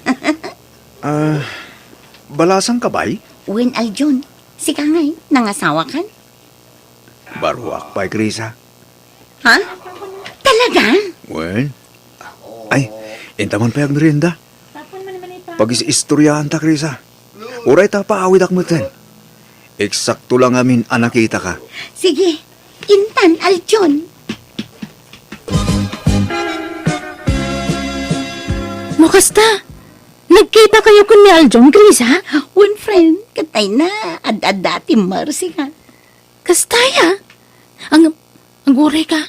Balasang kabay? Uwin Aljon, si Kangay, nangasawa kan? Baruak pa'y, Krisa. Ha? Talaga? Uwan. Ay, intaman pa yung merienda. Pag-istoryahan ta, Krisa. Uray ta paawid ak mo ten. Eksakto lang amin anakita ka. Sige, intan Aljon. Makasta? Nagkita kayo kun ni Aljon, Krisa? One friend, katay na, ad-adati marsi ka. Kastaya? Ang uray ka.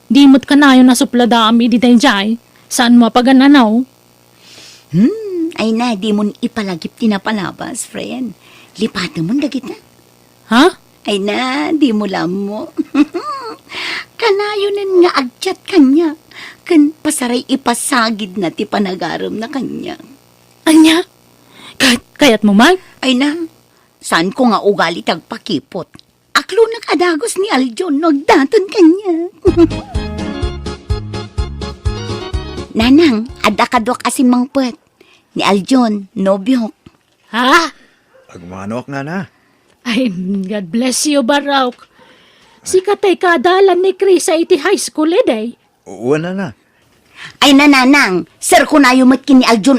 Di mo't ka na yun nasuplada kami di tayo jay. Saan mo pagananaw? Ay na, di mo ipalagip tinapalabas, friend. Lipatan mo dagit na. Ha? Ay na, di mo lam mo. Kanayonan nga agchat kanya. Kan pasaray ipasagid na ti panagaram na kanya. Anya? Kayat mo, Mag? Ay na, saan ko nga ugali tagpakipot? Aklo nakadagos ni Aljon, nagdaton kanya. Nanang, adakadwak asin mangpet. Ni Aljon, nobyok. Ha? Agmanok nga na. Ay, God bless you, Barak. Si katay kadalan ni Krisa iti high school eday. Uwan na. Ay na, nanang, sir ko na yumatkin ni Aljon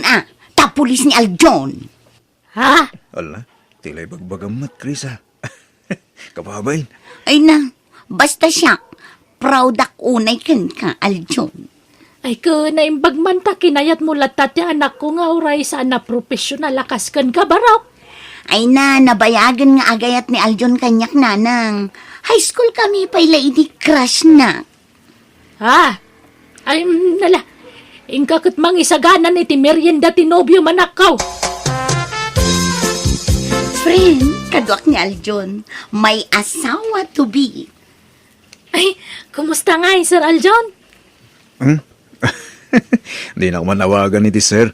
tapulis ni Aljon. Ha? Ala, tilay bagbagamat, Krisa. Kababain. Ay na, basta siya, proud ak unay ken ka, Aljon. Ay ka na imbagman ta kinayat mo latat ya anak ko nga uray sa na profesional lakas kan ka, Barak. Ay na, nabayagan nga agayat ni Aljon kanyak nanang. High school kami pa ila idi crush na. Ha? Ay, nala. Ingkakot mang isaganan iti merienda tinobyo manakaw. Friend, kadwak ni Aljon, may asawa to be. Ay, kumusta nga Sir Aljon? Di na ko manawagan iti sir.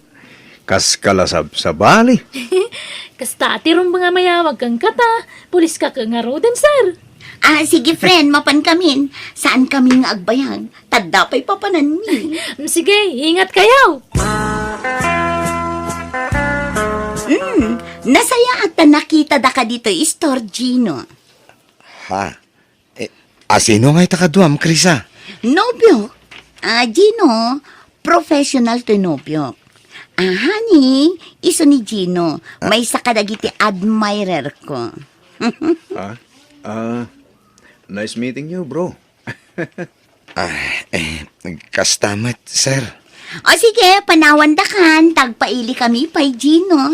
Kas kalasab sa bali. Kasta atirong mga mayawag kang kata. Pulis ka kang aroden, sir. Sige friend, mapan kamin. Saan kami nga agbayag? Tadapay papanan mi. Sige, ingat kayo. Nasaya at nakita da ka dito, Gino. Ha? Asino nga itakaduam, Krisa? Nobyo. Gino, professional to nobyo. Honey, iso ni Gino. May sakadagiti admirer ko. Nice meeting you, bro. Kastamat, sir. O sige, panawan da kan. Tagpaili kami pa'y Gino.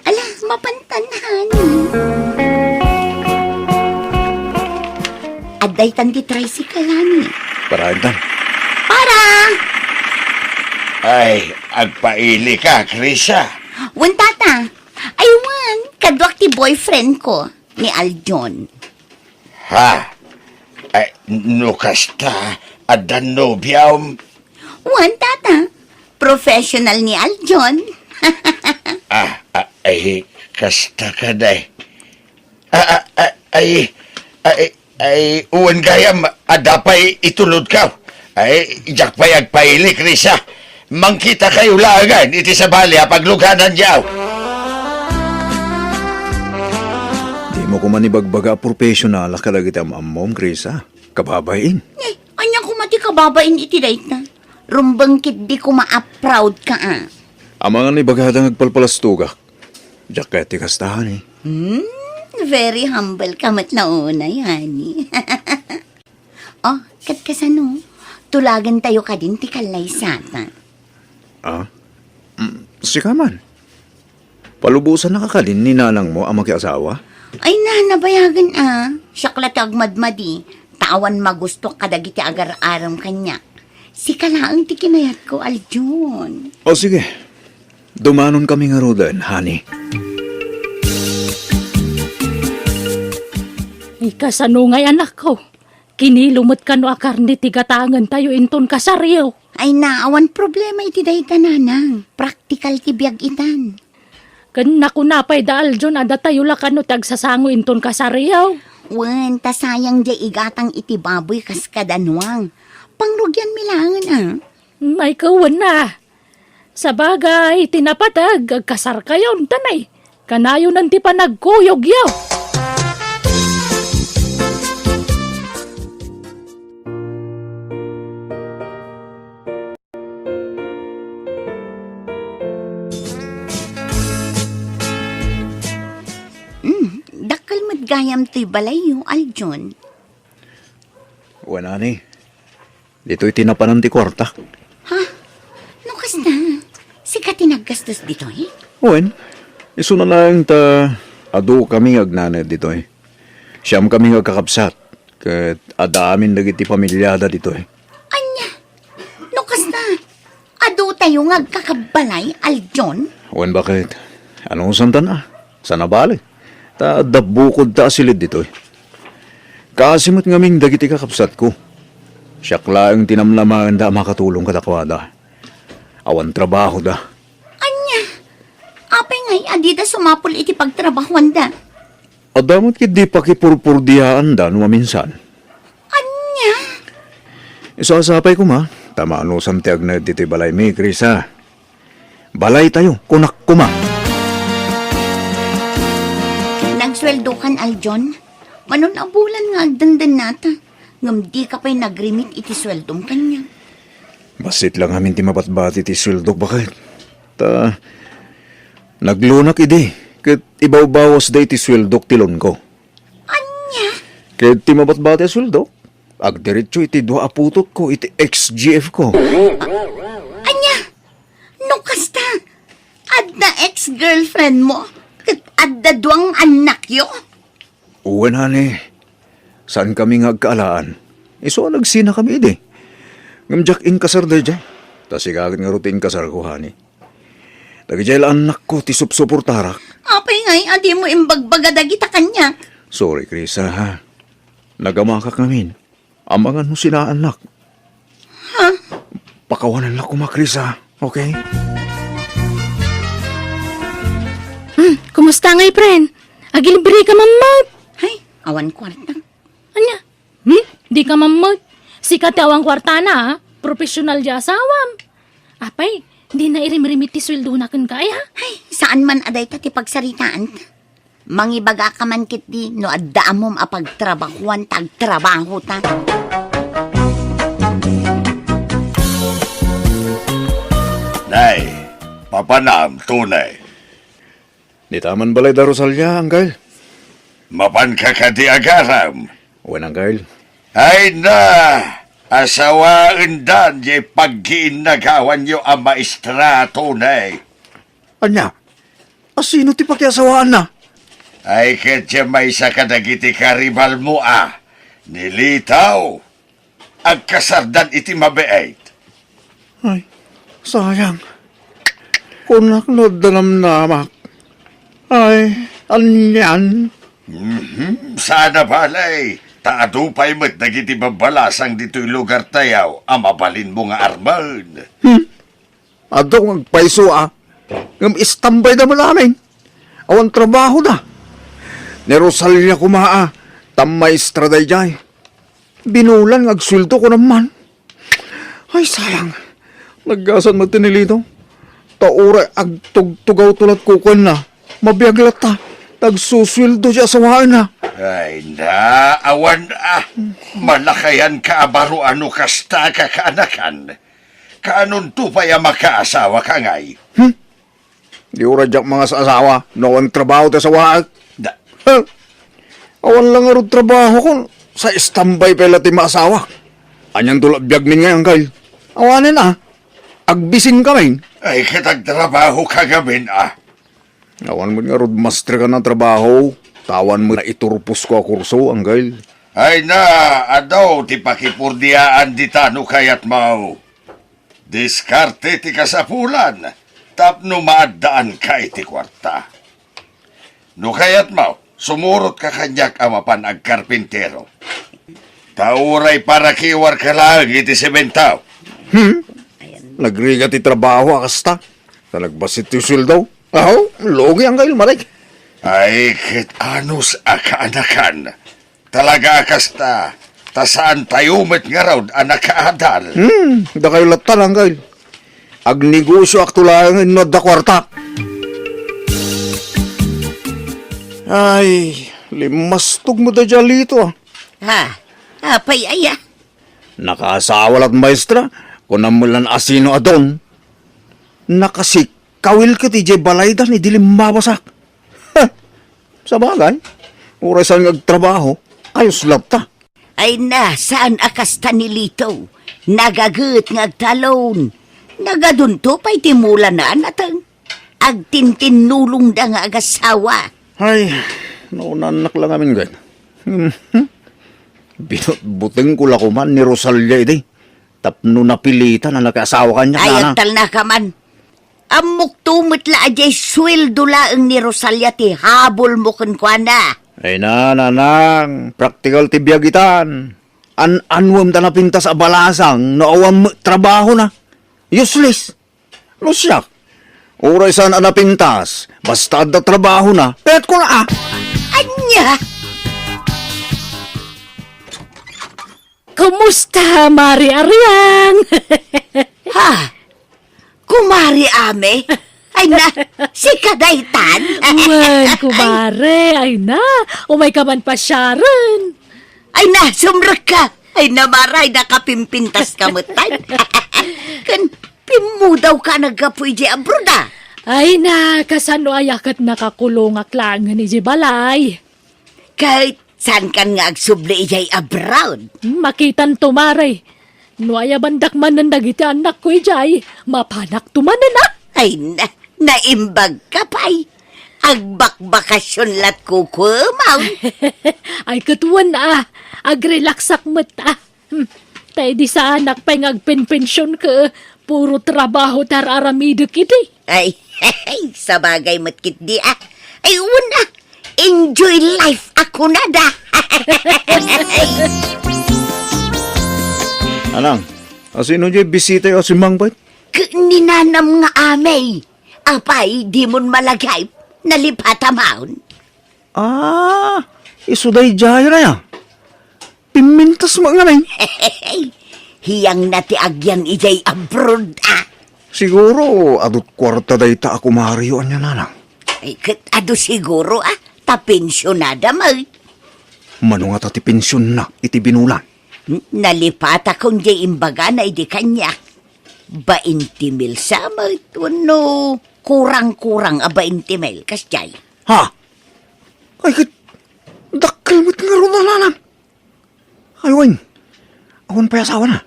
Ala, mapantanhan. Aday tan di tricycle, honey. Parahan. Para! Ay, agpaili ka, Krisa. Wan tata, aywan, kadwak ti boyfriend ko, ni Aljon. Ha? Ay, nukasta, adan nobyam. Wan tata, professional ni Aljon. Ay, kasta ka day. Uwan gayam, adapay itulod ka. Ay, ijak pa'y agpaili, Krisa. Mangkita kayo lagan, iti sa bali, pagluganan diyaw. Di mo ko manibagbaga professional kalagit ang amom, Krisa. Kababain. Anya ko mati kababain iti dayt na. Rumbangkit di ko ma-proud ka Ang mga nibagadang agpalpalastugak. Diyak kaya tikastahan eh. Very humble ka mat na unay, honey. Oh, katkasano, tulagan tayo ka din ti kalay sata. Sika man. Palubusan na kakalin ni nanang mo ang makiasawa? Ay na, nabayagan Siyaklatag madmadi. Tawan magusto kadagiti agar-aram kanya. Si kalaang ti kinayat ko, Aljun. O sige, dumanon kami nga rodan, honey. Ikasanungay anak ko. Kinilumot ka no akarni tigatangan tayo inton kasaryo. Ay naawan problema iti day kananang. Praktikal ti biyag itan. Kan naku napay daal dyan ada tayo lakano tagsasango inton kasaryo. Wen, ta sayang di igatang iti baboy kas kadanwang. Pangrugyan milangan ah. May kawan na. Sa bagay, tinapatag, agkasar kayo, tanay. Kanayo nanti pa nagkuyog yaw. Dakal madgayam ti balayo, Aljun. Wala ni. Dito'y tinapanan ti kwarta. Ha? No kasta? Sika tinaggastos dito eh? Wen, iso na lang ta adu kami agnanad dito'y. Siyam kami agkakapsat. Kat adamin dagiti pamilyada dito'y. Anya? No kasta? Ado tayo ngagkakabalay, Aljun? Wen, bakit? Anong santan ah? Sana bali? Ta dabukod ta asilid dito'y. Kasimot ngaming dagiti kakapsat ko. Siyak lang tinamlaman da makatulong katakwada. Awan trabaho da. Anya? Apay ngay, adida sumapol iti pagtrabahuan da. Adamot kit di pakipurpurdiyaan da numa minsan. Anya? Isasapay ko ma. Tamano samtiag na dito balay mi, Chris ha. Balay tayo, kunak kuma. Nagsweldo kan, Aljun? Manon abulan nga agdandan nata. Ngam di ka pa'y nagrimit iti sweldom kanya. Basit lang amin ti mabatbati ti sweldo, bakit? Ta, naglunak idi. Kat ibaw-bawas da iti sweldo tilon ko. Anya? Kat ti mabatbati sweldo, agdiretso iti dua aputot ko, iti ex-GF ko. Anya? No kasta? Adda ex-girlfriend mo? Kat adda duang anak yo? Uwan hani, saan kami ngagkaalaan? Iso nagsina kami idi. Ngamjak in kasar da dyan. Tas ikagad nga rutin kasar ko hani. Nagijay anak ko ti supsuportarak. Apay ngay, adi mo imbagbagadagita kanya. Sorry, Krisa, ha? Nagamaka kami. Amangan mo sila anak. Ha? Pakawanan lang ko ma, Krisa. Okay? Kumusta ngay, friend? Agilibre ka mamag. Hay, awan kwarta. Anya? Di ka mamag. Sikat awang kwarta na, ha? Profesional di asawam. Apay, di na irim-rimit ti sweldo na kan kaya. Hay, saan man aday ta ti pagsaritaan ta? Mangibaga ka man kit di, no adda mom apagtrabahuan tagtrabaho ta. Nay, papanam tunay. Di taman balay da Rosalia, Angel. Mapan ka di agaram. Uwan, Angel. Ay na, asawaan dan ye pagkiinagawan yo ang maestra tunay. Anya? Asino ti pakiasawaan na? Ay katya may sa kadagiti karibal mo Nilitaw. Agkasardan iti mabeait. Ay, sayang. Kunak no danamnamak. Ay, anyan. Sana balay. Taadupay mo't nagiti babalasang dito'y lugar tayaw. Amabalin mo nga arman. Ato magpaiso Ngam istambay na malaming. Awan trabaho na. Ni Rosalia kumaa. Tamaistra day jay. Binulan agsulto ko naman. Ay sayang. Naggasan magtinilito. Taura agtugtugaw tulat kukon na. Mabiyaglat ta. Tagsuswildo siya sawaan na. Ay na, awan malakayan ka abaro ano kasta ka kaanakan. Kaanon tupay makaasawa ka ngay. Di uradyak mga sa asawa. Noong trabaho ta sawaan. Da, Awan lang nga trabaho ko. Sa istambay pala ti maasawa. Anyang tulad biyag min ngayon, Kyle. Awanin Agbising kami. ay katagtrabaho ka gamin Awan mo nga roadmaster ka ng trabaho. Tawan mo na iturupos ko a kurso, Angel. Ay na, adaw, ti pakipurdiaan di tano kayat mau. Diskarte ti kasapulan, tapno maaddaan ka iti kwarta. No kayat mau, sumurot ka kanyak amapan ag karpintero. Tauray para kiwar ka lang iti sementaw. Nagriga ti trabaho akasta. Talagbasit ti daw. Aho, logi ang kail marik. Ay, kit anus akaanakan. Talaga akasta, tasaan tayo met nga raw anakaadal. Da kayo latan ang kail. Agnegosyo aktulang inod da kwarta. Ay, limastog mo da dyan ah. Ha? Apay aya? Nakaasawa lat maestra, kung namulan asino adon. Nakasikawil ka ti jay balaydan, idilim mabasak. Ha, sa bagay, oras ang nagtrabaho, ayos labta. Ay na, saan akasta ni Lito? Nagagut ngagtalon. Nagadunto pa'y timula na anatang. Agtintinulong da nga agasawa. Ay, naunanak lang amin gan. Binutbuting ko lakuman ni Rosalia iti. Tapno napilitan na nakasawa kanya Ay, na. agtal na ka man. Amok tumit la ajay sweldo laang ni Rosalia ti habol mo kwa na. Ay nanang, practical ti biyagitan. Anwam ta napintas a balasang, naawam trabaho na. Useless. Lusyak. Oray saan napintas, basta da trabaho na. Pet ko na ah. Anya? Kumusta, Mari Ariang? Ha? Kumari ame? Ay na, si Kadaytan? Man, kumare. Ay na, umay ka man pa Sharon. Ay na, sumrak ka. Ay na, maray, nakapimpintas ka mutan. Kan, pimudaw ka nagkapoy di abroad ah. Ay na, kasano ayakat nakakulong aklangan ni Jibalay. Kahit saan kan nga agsubli ijay abroad. Makitan tumare. No aya bandak man ng dagiti anak ko ijay, mapanak tumanan na. Ay na, naimbag ka pa'y. Agbakbakasyon lat kukumaw. Ay katuwan na, agrelaksak mata. Tay di sa anak pa'y ngagpenpensyon ka, puro trabaho tar aramidok iti. Ay, sa bagay matkit di ah. Ay, una, enjoy life ako na da. Anang, asino dyan bisita yung si Mang Bait? Ninanam nga amay. Apay, di mon malagay. Nalipata maun. Ah, isuday jaya na yan. Pimintas mo nga na Hiyang nati agyan ijay abroad ah. Siguro, adot kwarta day ta ako mariyoan niya nanang. Ay, kat ado siguro ah. Tapensyonada may. Mano nga tati pensyon na, iti binulan. Nalipata kong jay imbaga na idi kanya. 20 mil sa may no, kurang-kurang a 20 mil kasjay. Ha? Ay, dakkel mo't nga ron na nanang. Aywan, awan pa asawa na.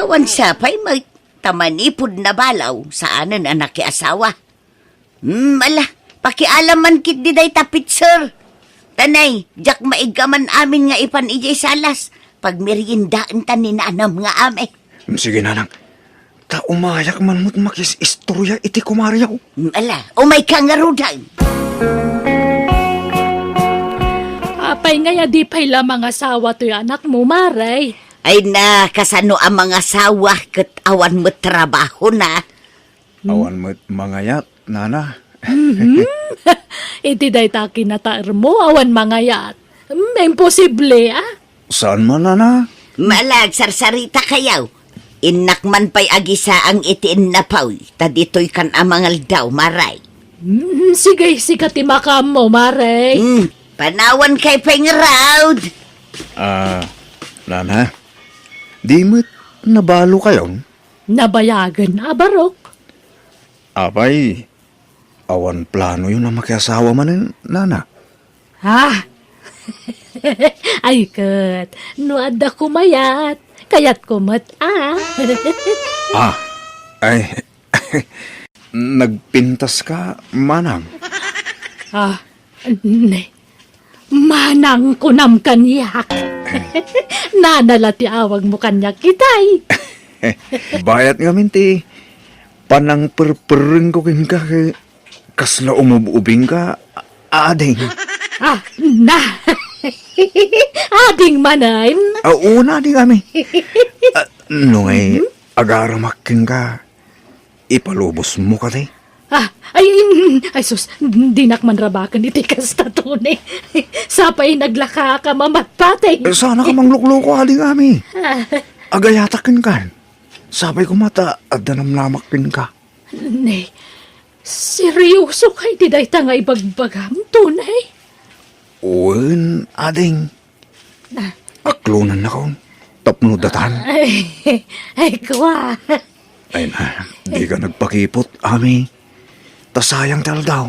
Awan sapay may tamanipod na balaw saanan anak ki asawa. Ala, pakialaman kit di day tapit sir. Tanay, jak maigaman amin nga ipan ijay salas. Pag meriendaan ta ni nanam nga ame. Sige nanang, ta umayak man mo't makis istorya iti kumariyaw. Ala, umay ka nga rudan. Apay ngaya di pa'y lamang asawa to yung anak mo, Maray. Ay na, kasano ang mga sawa kat awan mo trabaho na. Awan mo't mangayat, nana. Iti day ta kinataar mo, awan mangayat. Imposible, ah. Saan man, nana? Malag, sarsarita kayaw. Inakman pa'y agisa ang itiin na paw. Tadito'y kan amangal daw, maray. Sige, sikati makam mo, Maray. Panawan kay pengraud. Nana, di mo't nabalo kayo? Nabayagan na, Barok. Apay, awan plano yun na makiasawa man, nana. Ha? Ay, kat. Nuada kumayat. Kayat kumat, ah. Ay, nagpintas ka, manang. Ah, ne. Manang kunam kanyak. Nanalati awag mo kanyak kitay. Bayat nga minti. Panang perpereng ko kin ka kay kasla umububing ka, ading. Na. Ading manay. Una di kami. Nungay, agaramakin ka. Ipalubos mo ka, tay. Ay sus, dinak man rabakan iti kasta tunay. Sapay naglaka ka mamatpatay. Sana ka manglukloko, ading kami. Agayatakin ka. Sabay ko mata, at danamlamakin ka. Ne, seryoso kay di day nga ibagbagam tunay. Uwan, ading. Aklunan na ko. Tapnudatan. Ay, kwa. Ay na, di ka nagpakipot, ami. Tasayang tal daw.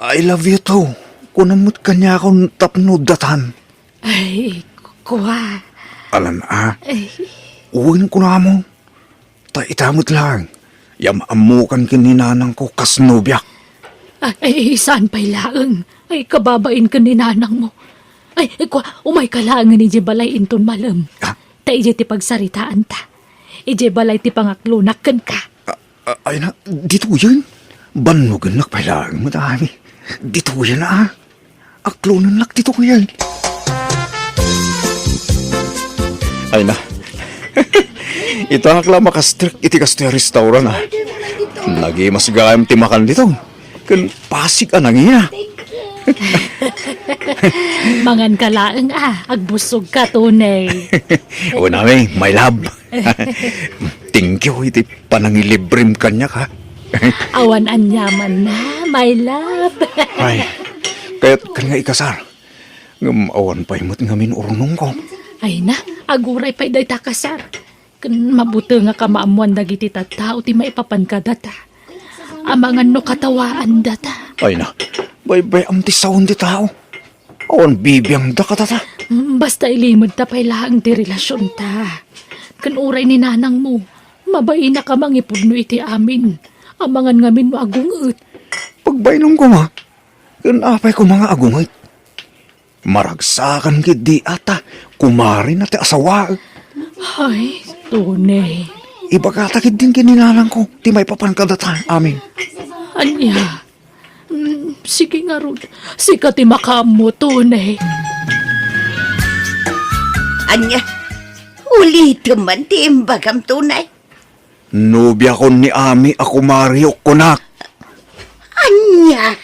I love you too. Kunamot ka niya akong tapnudatan. Ay, kwa. Alan Ay, uwin ko na mo. Ta itamot lang. Yamamukan kininanang ko kasnobyak. ay, saan pa'y laeng? Ay, kababain ka ni nanang mo. Ay, kwa, umay ka laeng ni Jebalay inton malam. Ah, Ta ije ti pagsaritaan ta. Ije balay ti pangaklunakan ka. ay na, dito yun. Banugan nakpailang madami. Dito yan na. Aklunan lak dito ko yan. Ay na. Ito ang akla makastrik iti kasto restaurant ah. Lagi mas gayam timakan dito. Kan pasig anang iya. Mangan ka laeng agbusog ka tunay. O nami, my love. Thank you, iti panangilibrim kanya ka. Awan anyaman na, my love. Ay, kaya't kan nga ikasar. Ngam awan pa imot ngamin urunong ko. Ay na, aguray pa'y day takasar. Kan mabuto nga ka maamuan dagiti tattao ti maipapan ka data. Amangan no katawaan data. Ay na, bay-bay am ti saon ti tao. Awan bibiyang da ka tata. Basta ilimod ta pa'y lahang ti relasyon ta. Kan uray ni nanang mo, mabay na ka mangipudno iti amin. Amangan ngamin mo agungot. Pagbainom ko ma, kan apay ko mga agungay. Maragsakan kit di ata, kumari na ti asawa. Ay, tunay. Ibagatakid din kininanang ko, ti may papankadatan amin. Anya, sige nga ron, sikat ti makamo, tunay. Anya, ulit man ti imbagam tunay. Nubya ko ni Ami ako Mario kunak. Anya,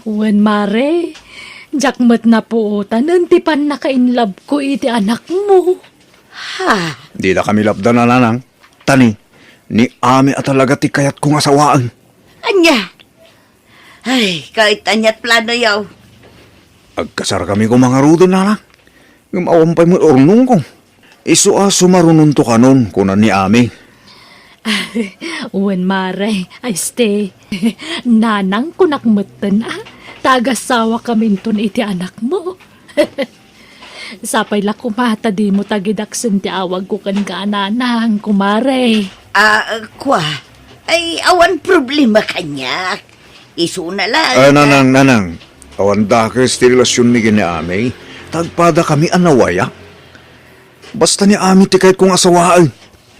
Wen mare, jakmet na po, tanantipan na kainlab ko iti anak mo. ha, Di na kami labdan na nanang. Tani, ni Ami at talaga ti kayat kong asawaan. anya. Ay, kahit anyat plano yaw. Agkasar kami ko mga rudo na lang. Ngumawampay mo ornong ko. Isu sumarunong to kanon kunan ni Ami. Wen mare, ay stay. Nanang kunakmeten tagasawa kami ton iti anak mo. Sapay la kumata di mo tagidaksen ti awag ko kan ka nanang, kumare. Kwa, ay awan problema kanya. Isu na lang. Nanang. Awan da ka ti relasyon ni gini Ami. Tagpada kami anawaya. Basta ni Ami ti kahit kong asawaan.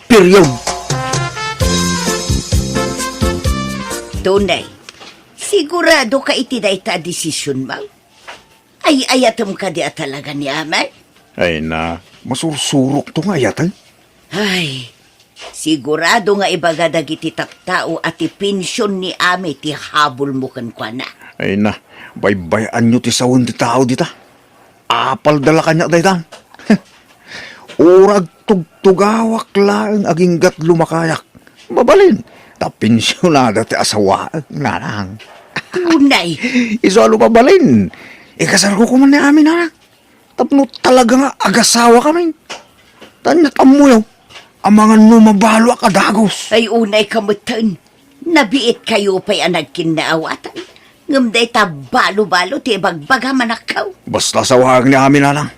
Period. Tunay, sigurado ka iti da ita desisyon mo? Ay ayatom ka di talaga ni Amay? Ay na, masursurok to nga yatan. Ay, sigurado nga ibagadag iti taktao at ipensyon ni Amay ti habol mo kan kwa na. Ay na, baybayan nyo ti sawon ti tao dita. Apal dala kanya daytan. Urag tugtugawak lang aging gat lumakayak. Mabalin, tapinsyonada ti asawa nanang. Tunay, Isalo mabalin. Ikasar ko kuman ni amin na. Tapno talaga nga agasawa kami. Tanyat amuyo. Amangan mo mabalo akadagos. ay unay kamutan. Nabiit kayo pa'y anagkin na awatan. Ngamday ta balo-balo ti bagbaga manakaw. Basta sawag ni amin nanang.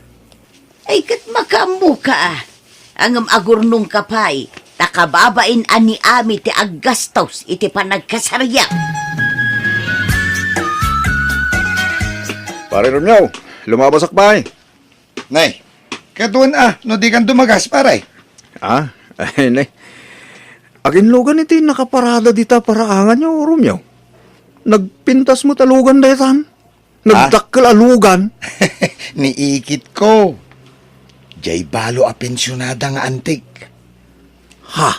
Ay kat makamu ka. Ang agurnong kapay. Takababain ani ami ti aggastos iti panagkasarya. Pare Romeo, lumabasak ba eh? Nay, katuan no di kan dumagas, paray. Ah, ay nay. Agin lugan iti nakaparada dita para angan nyo, Romeo. Nagpintas mo talugan daytan. Nagdakkel alugan. Niikit ko. Jay balo a pensyonada nga antik. Ha?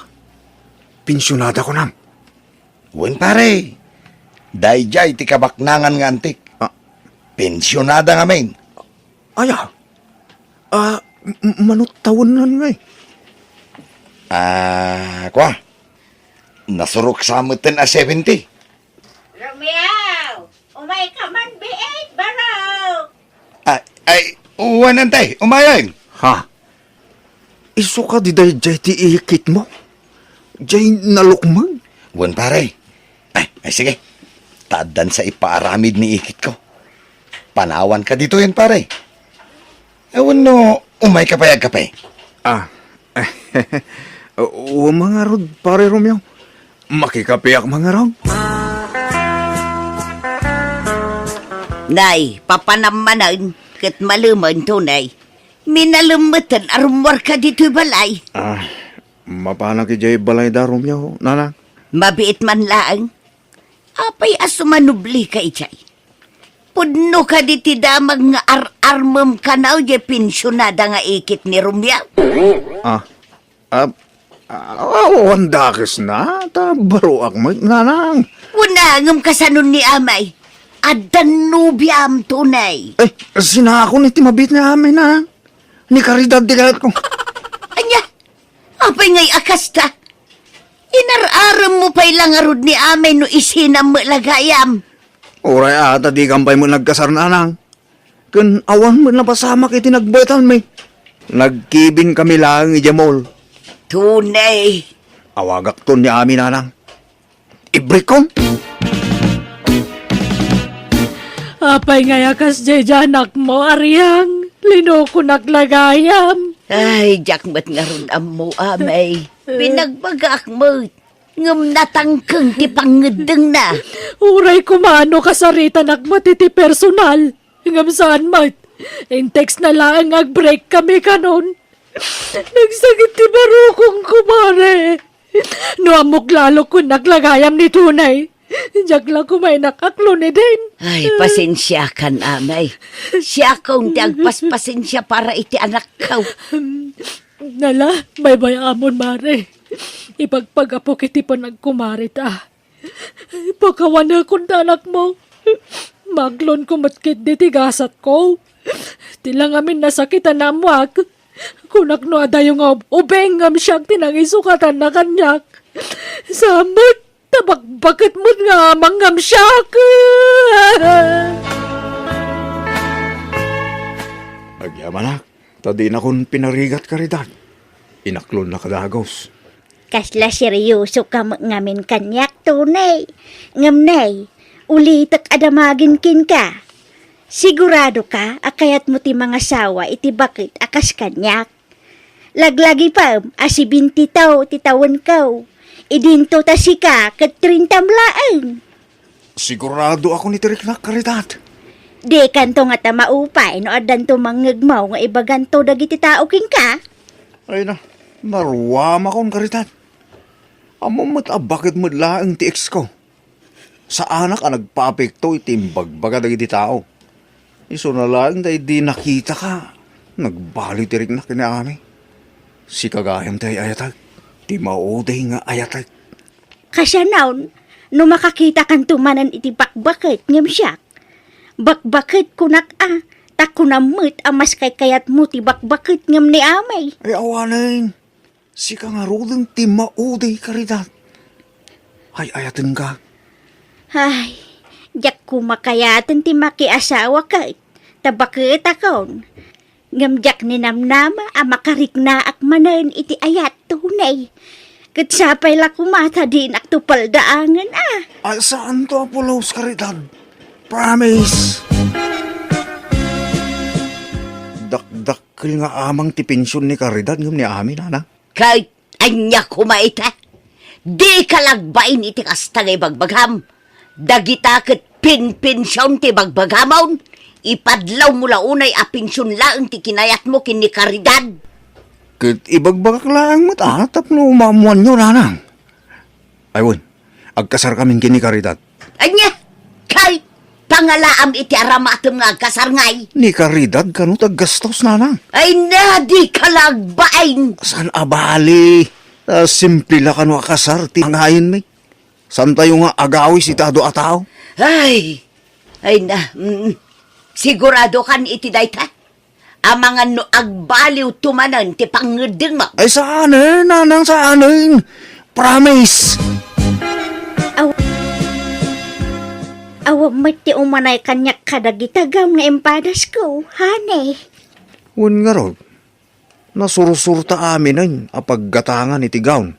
Pensyonada ko nam. Wen pare. Day jay ti kabaknangan nga antik. Ah. Pensyonada nga men. Aya. Manutawon nan nga eh. Kwa. Nasurok sa amutin a 70. Romeo! Umay ka man, B8, baraw! Ay, uwan antay, umayang. Ha? Iso ka di day jay ti ikit mo? Jay nalukman? Wen pare. Ay sige. Tadan sa ipaaramid ni ikit ko. Panawan ka dito yan pare. Ewan no, umay kapayag kapay. O mga rod, pare Romeo. Makikapiyak mga rod. Nay, papanamanan, kat maluman tunay. Minalumutan arumwar ka dito'y balay. Mapana ki jay balay da Romeo, nana. Mabiit man laang. Apay asumanubli ka ichay. Pudno ka diti damag nga ar-armam ka na o pensyonada nga ikit ni Romeo. Wandakis na, baro ak mo, nanang. Unangam kasanon ni amay. Adan nubiam tunay. Eh, sinako ni timabit na amin na. Ni karidad di kahit ko. Anya, apay ngay akasta. Inararam mo pa'y lang arod ni amay no isinam mo lagayam. Oray ata di kampay mo nagkasar nanang. Kun awan mo na pasama kay tinagbaytan may. Nagkibin kami lang i Jamol. Tunay. Awagak to ni amin nanang. Ibrikon. Apay nga yakas anak mo, Aryang. Linoko naglagayam. Ay, jakmat nga ron mo amay. Pinagbagak mo. Ngam natangkang ti pangedeng na. Uray kumano kasarita nagmatiti personal. Ngam saan mat. In-text na lang ag-break kami kanon. Nagsagit ti barukong kumare. No amok lalo kung naglagayam ni tunay. Diyak lang kumay nakaklo ni din. Ay, pasensya kan amay. Siya kong pasensya para iti anak kaw. Nala, may amon mare. Ipagpagapo kiti pa nagkumari ta. Pagkawan na kung anak mo. Maglon ko matkit di tigasat ko. Tilang amin nasakitan na amwag. Kunak no ada yung ubengam siyang tinangisukatan na kanyak. Samot, tabag-bakit mo nga manggam siyak. Agyamanak, tadi na kung pinarigat karidad. Inaklon na kadagos. Kasla seryoso ka ngamin kanyak tunay. Ngamnay, ulitak adamagin kin ka. Sigurado ka, akayat mo ti mga sawa iti bakit akas kanyak. Laglagi pa, asibinti taw, titawan kaw. Idinto ta si ka, kat 30 laan. Sigurado ako ni Tirik na karidad. Di kanto nga ta maupay, no adan to manggagmaw nga ibaganto dagiti tao king ka. Ay na, naruwama kong karidad. Amo mo't bakit mo laang ti ex ko. Sa anak ang nagpapekto itimbagbaga dagiti tao. Iso na lang dahil di nakita ka. Nagbali tirik na kinaami. Si kagayam tayo ayatag. Di mauday nga ayatag. Kasya naon, no makakita kan tumanan iti bakbakit ngam siyak. Bakbakit kunak takunamit amas kay kayat mo ti bakbakit ngam ni amay. Ay awanin. Si ka nga rodeng ti mauday karidad. Ay ayatin ka. Ay, jak kumakayatan ti makiasawa ka. Tabakit akon. Ngamjak ni namnama makarikna ak manan iti ayat tunay. Katsapay la kumata din ak tupaldaangan Ay saan to Apolos karidad? Promise. Dakdakil nga amang ti pensyon ni karidad ngam ni amin ana. Kahit anya kumaita. Di kalagbain iti kastangay bagbagham. Dagita kat pinpensyon ti bagbagamon. Ipadlaw mo launay a pensyon laeng ti kinayat mo kini Caridad. Kat ibagbagak lang mo tapno umamuan nyo, nanang. Ayun, agkasar kaming kini Caridad. Anya, kay pangalaam iti aramatem nga agkasarngay. Ni Caridad kanut aggastos, nanang. Ay na, di kalagbain. San abali? Simple la kanu akasar, ti hangayin mi. San tayo nga agawis itado ataw? Ay na, sigurado kan iti dayta. Ang mga no agbaliw tumanan ti pangedeng mo. Ay saan nanang saan Promise! Awag mati umanay kanyak kadagitagam nga empadas ko, hane. Un nga rod, nasurusurta amin ay apaggatangan iti gaon.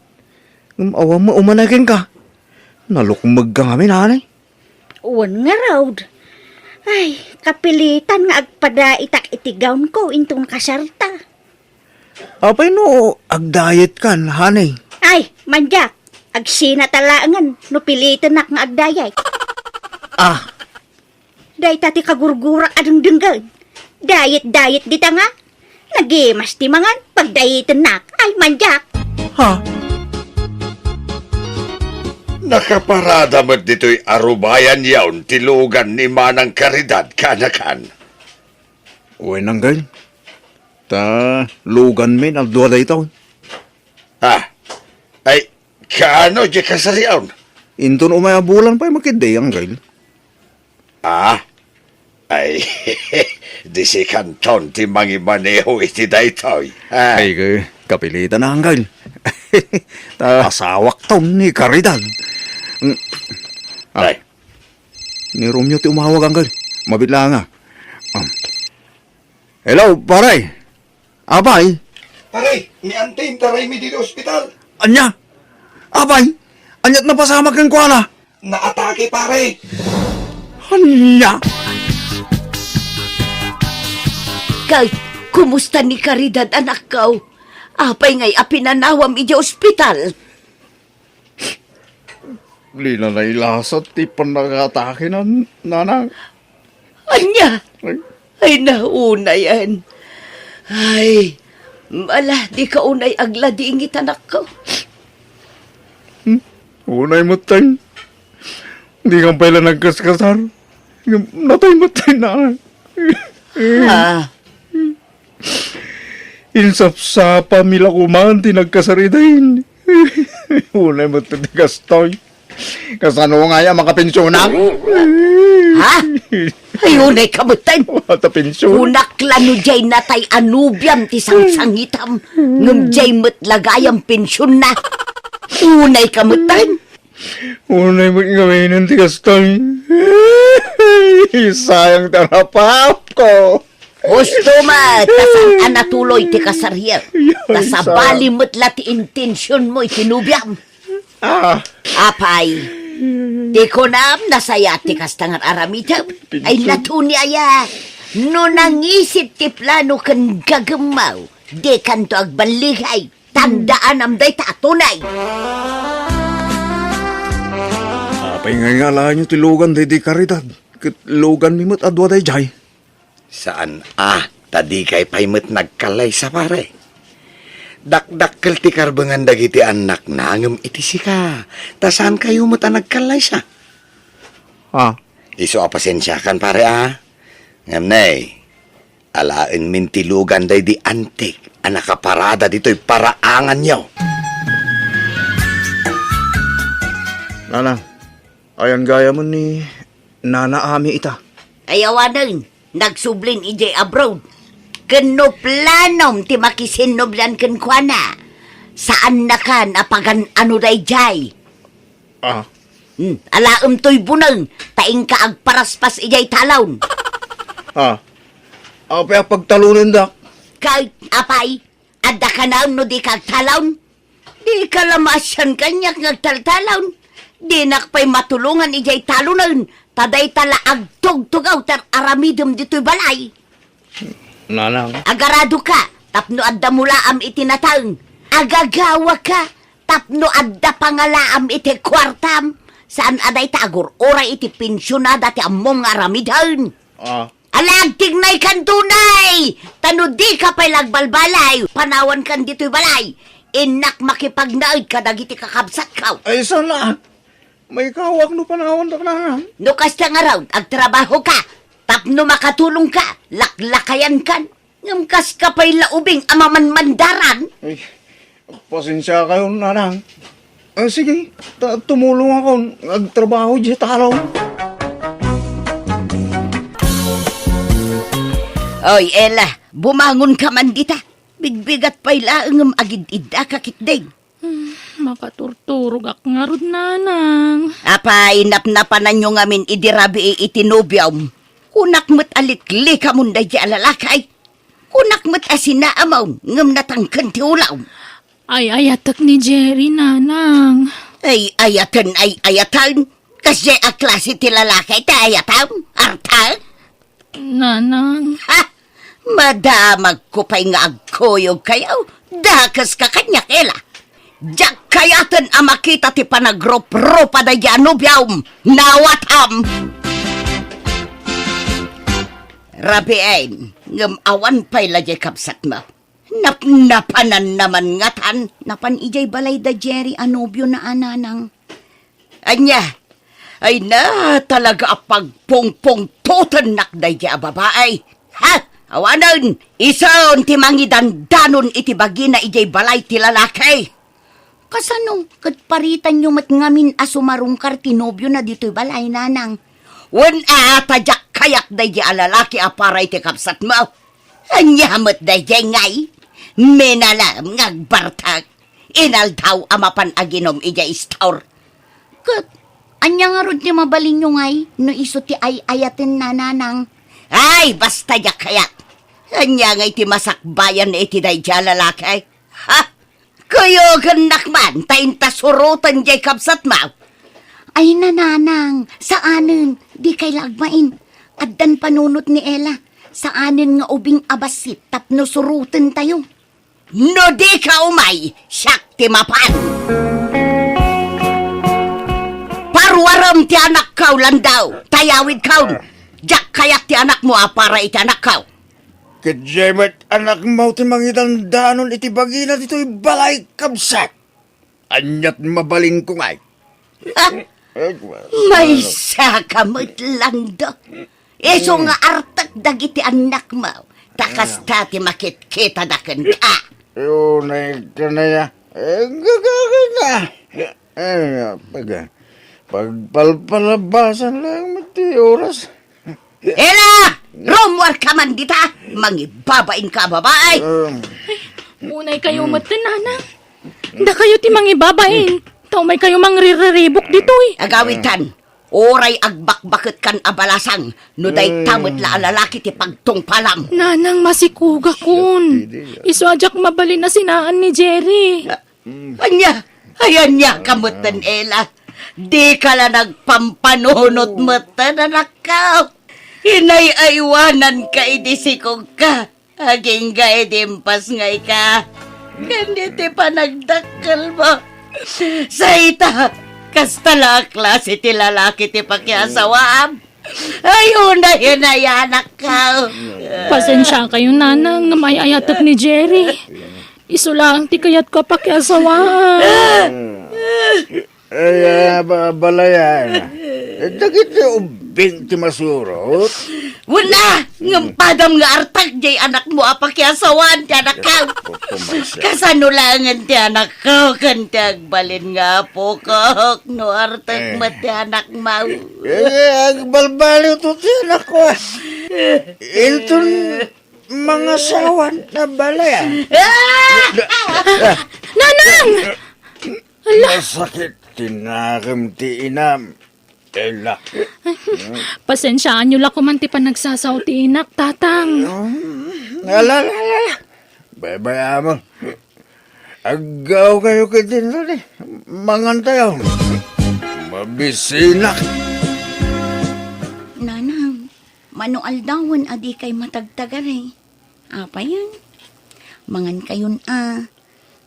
Awa mo umanakin ka. Nalukmag ka ngamin, hanay. Uwan nga raw. Ay, kapilitan nga agpada itak itigawn ko intong kasarta. Apay no, agdayet kan, hanay. Ay, manjak, agsina talaangan, no pilitan nak nga agdayay. Ah, Day tati kagurgura adang denggan. Dayet-dayet dita nga. Nagimas ti mangan, pagdayetan nak. Ay, manjak. ha? Nakaparada mo dito'y arubayan yawn tilugan ni Manang Caridad kanakan. Uy, nanggay. Ta, lugan min, alduwa da itaw. Ha? Ay, kaano di kasariyawn? Inton umayabulan pa makiday ang gail. Ah? Ay, di si kanton ti mangimaneho iti daytoy. Ay, kapilitan na ang gail. Ta, asawak taon ni Caridad. Ay, Ni Romeo ti umawag ang gail. Mabitla nga. Hello, paray. Abay. Pare, iantayin taray mi dito ospital. Anya? Abay. Anyat na pasama kang kuala. Naatake pare. Anya? Kay, kumusta ni Caridad anak ko? Apay ngay apinanawam iti ospital. Lila na ilasat ti panakatake na nanang. Anya? Ay, Ay, nauna yan. Ay, mala, di ka unay agladingit anak ko. unay mo tayo. Hindi kang pala nagkaskasar. Natay mo tayo na. Ha? Insapsapa mila kuman ti nagkasaridahin. Unay mo tayo ti gastoy. Kasano nga yan makapensyon na? Ha? Ay, unay kamutan. Wata pensyon. Unak lano jay natay anubyam ti sangsangitam. Ngam jay matlagayang pensyon na. Unay kamutan. Unay mo gawin ng ti gastoy. Sayang tarapap ko. Gusto ma, tasan anatuloy ti kasarya. Tasabali mo't lati intensyon mo itinubyam. Ah, Apay, di ko nam nasaya ti kastangan aramitam. Ay natuniaya, no nangisip ti plano kan gagamaw, di kanto agbaligay, tandaan am day tatunay. apay nga ala nyo ti lugan day di Caridad. Kit lugan mi mo't adwa day jay. saan? Tadi kay paimot nagkalay sa pare. Dakdakkel ti karbangan dagiti anak nangem iti sika. Tasan kayo mo ta nagkalay sa? Ah, Iso apasensya kan pare Ngam nay, alaen min tilugan day di antik. Anakaparada dito'y paraangan nyo. nanang. Ayan gaya mo ni Nana Ami ita. Ayawanan, nagsublin ijay abroad. Kano planom ti makisinoblan ken kuana. Saan na kan apagan ano day jay? Ah, Alaem to'y bunang, taing ka agparaspas ijay talon. apay pagtalunin dak. Kahit apay, adda ka na no di kagtalon. Di ka lamasyan kanyak ngagtaltalon. Di nakpay matulungan ijay talonan. Taday tala agtog-tugaw tar aramidom dito'y balay. Nanang. Agarado ka, tapno adda mulaam iti natang. Agagawa ka, tapno adda pangalaam iti kwartam. Saan aday tagor, oray iti pensyonada ti among aramidhan. Ah, Alag, tignay kan tunay! Tano di ka pa'y lagbalbalay, panawan kan dito'y balay. Inak makipagnaid ka dagiti kakabsat ka. Ay, sana. May kawak no panahon na na. No kasta nga raw, agtrabaho ka. Tapno makatulong ka, laklakayan kan. Ngamkas ka pa'y laubing amaman mandaran. Ay, pasensya kayo, nanang. Sige, tumulong ako. Nagtrabaho di taraw. Oy, Ella, bumangon ka man dita. Bigbigat pa'y laangam agid-ida kakitdig. Makaturturog ak nga rod, nanang. Apa, inapnapanan nyo ngamin idirabi itinubyam. Kunak mo't alikli ka munday di alalakay. Kunak mo't asinaamaw, ngam natangkan ti ulaw. Ay, ayatak ni Jerry, nanang. Ay, ayatan. Kasi a klase ti lalakay ti ayatan, arta. Nanang. Ha! Madamag ko pa'y nga agkoyog kayaw. Dakas ka kanya kela. Diyak kayatan amakita ti panagropro-pa da yanubyawm. Nawatam! Rabiain, ngam awan pa'y lajay kapsat mo. Napnapanan naman ngatan. Napan ijay balay da Jerry anubyo na ananang. Anya, ay na talaga pagpongpong totanak da ya babaay. Ha? Awanan, ison ti mangidandanon iti bagi na ijay balay ti lalakay. Kasano, kat paritan nyo mat ngamin asumarungkar ti nobyo na dito'y balay nanang. Wan tadyak kayak day di alalaki aparay ti kapsat mo. Anyamat day di ngay. Menalam ngagbartag. Inaldaw amapan aginom ija istaur. Kat, anya nga rod ti mabalin nyo ngay, no iso ti ay ayatin na nanang. Ay, basta yak kayak. Anya ngay ti masakbayan iti day di alalaki. Ha? Kayo nakman, tayin tasurutan di kapsat mo. Ay nananang, saanin, di kay lagmain. Addan panunot ni Ella, saanin nga ubing abasit tapno surutan tayo. No di ka umay, siyak ti mapan. Parwaram ti anak kaw landaw, tayawid kaw. Diyak kayak ti anak mo para iti anak kaw. Kajemet anak mo ti mangidandanon iti bagina dito'y balay kabsat. Anyat mabaling ko ngay. Ha? May sakamot lando. Iso nga artak dagiti anak mo. Takas tati makit-kita daken ka. Yun ka na ya. Gagagay na. Pagpalpalabasan lang mati oras. Ela! Romwar ka man dita! Mangibabain ka, babae! Unay kayo matan, nanang. Da kayo ti mangibabain. Tao may kayo mangriribok dito'y. Agawitan, oray agbakbakit kan abalasang, no day tamad la alalaki ti pagtungpalam. Nanang masikuga kun. Iswadyak mabalin na sinaan ni Jerry. Ayan niya kamutan, Ela. Di ka la nagpampanunot matan, anak ka. Inay-aywanan ka idisikog ka. Aging ga idimpas ngay ka. Ganiti pa nagdakkel mo. Sa ita, kastala klase ti lalaki ti pakiasawaam. Ayun na yun ay anak ka. Pasensya kayo, nanang, na may ayatak ni Jerry. Iso lang ti kayat ka pakiasawaan. Ay, balayan. Dagit ubing ti masurot. Wala! Ngampadam nga artag jay anak mo apakiasawan ti anak ka. Kasanulangan ti anak ko kan ti agbalin nga po ko. No artag mo ti anak mo. Agbalbaliw to ti anak ko. Itong mga sawan na balayan. Nanang! Masakit tinakam ti inam. Ela. Pasensyaan nyo lang kumanti pa nagsasaw ti inak, tatang. Alala. Bye-bye, amang. Agaw kayo kitin rin eh. Mangantayaw. Mabisinak. Nanang, manualdawan adi kay matagtagar eh. Apa yan? Mangan kayon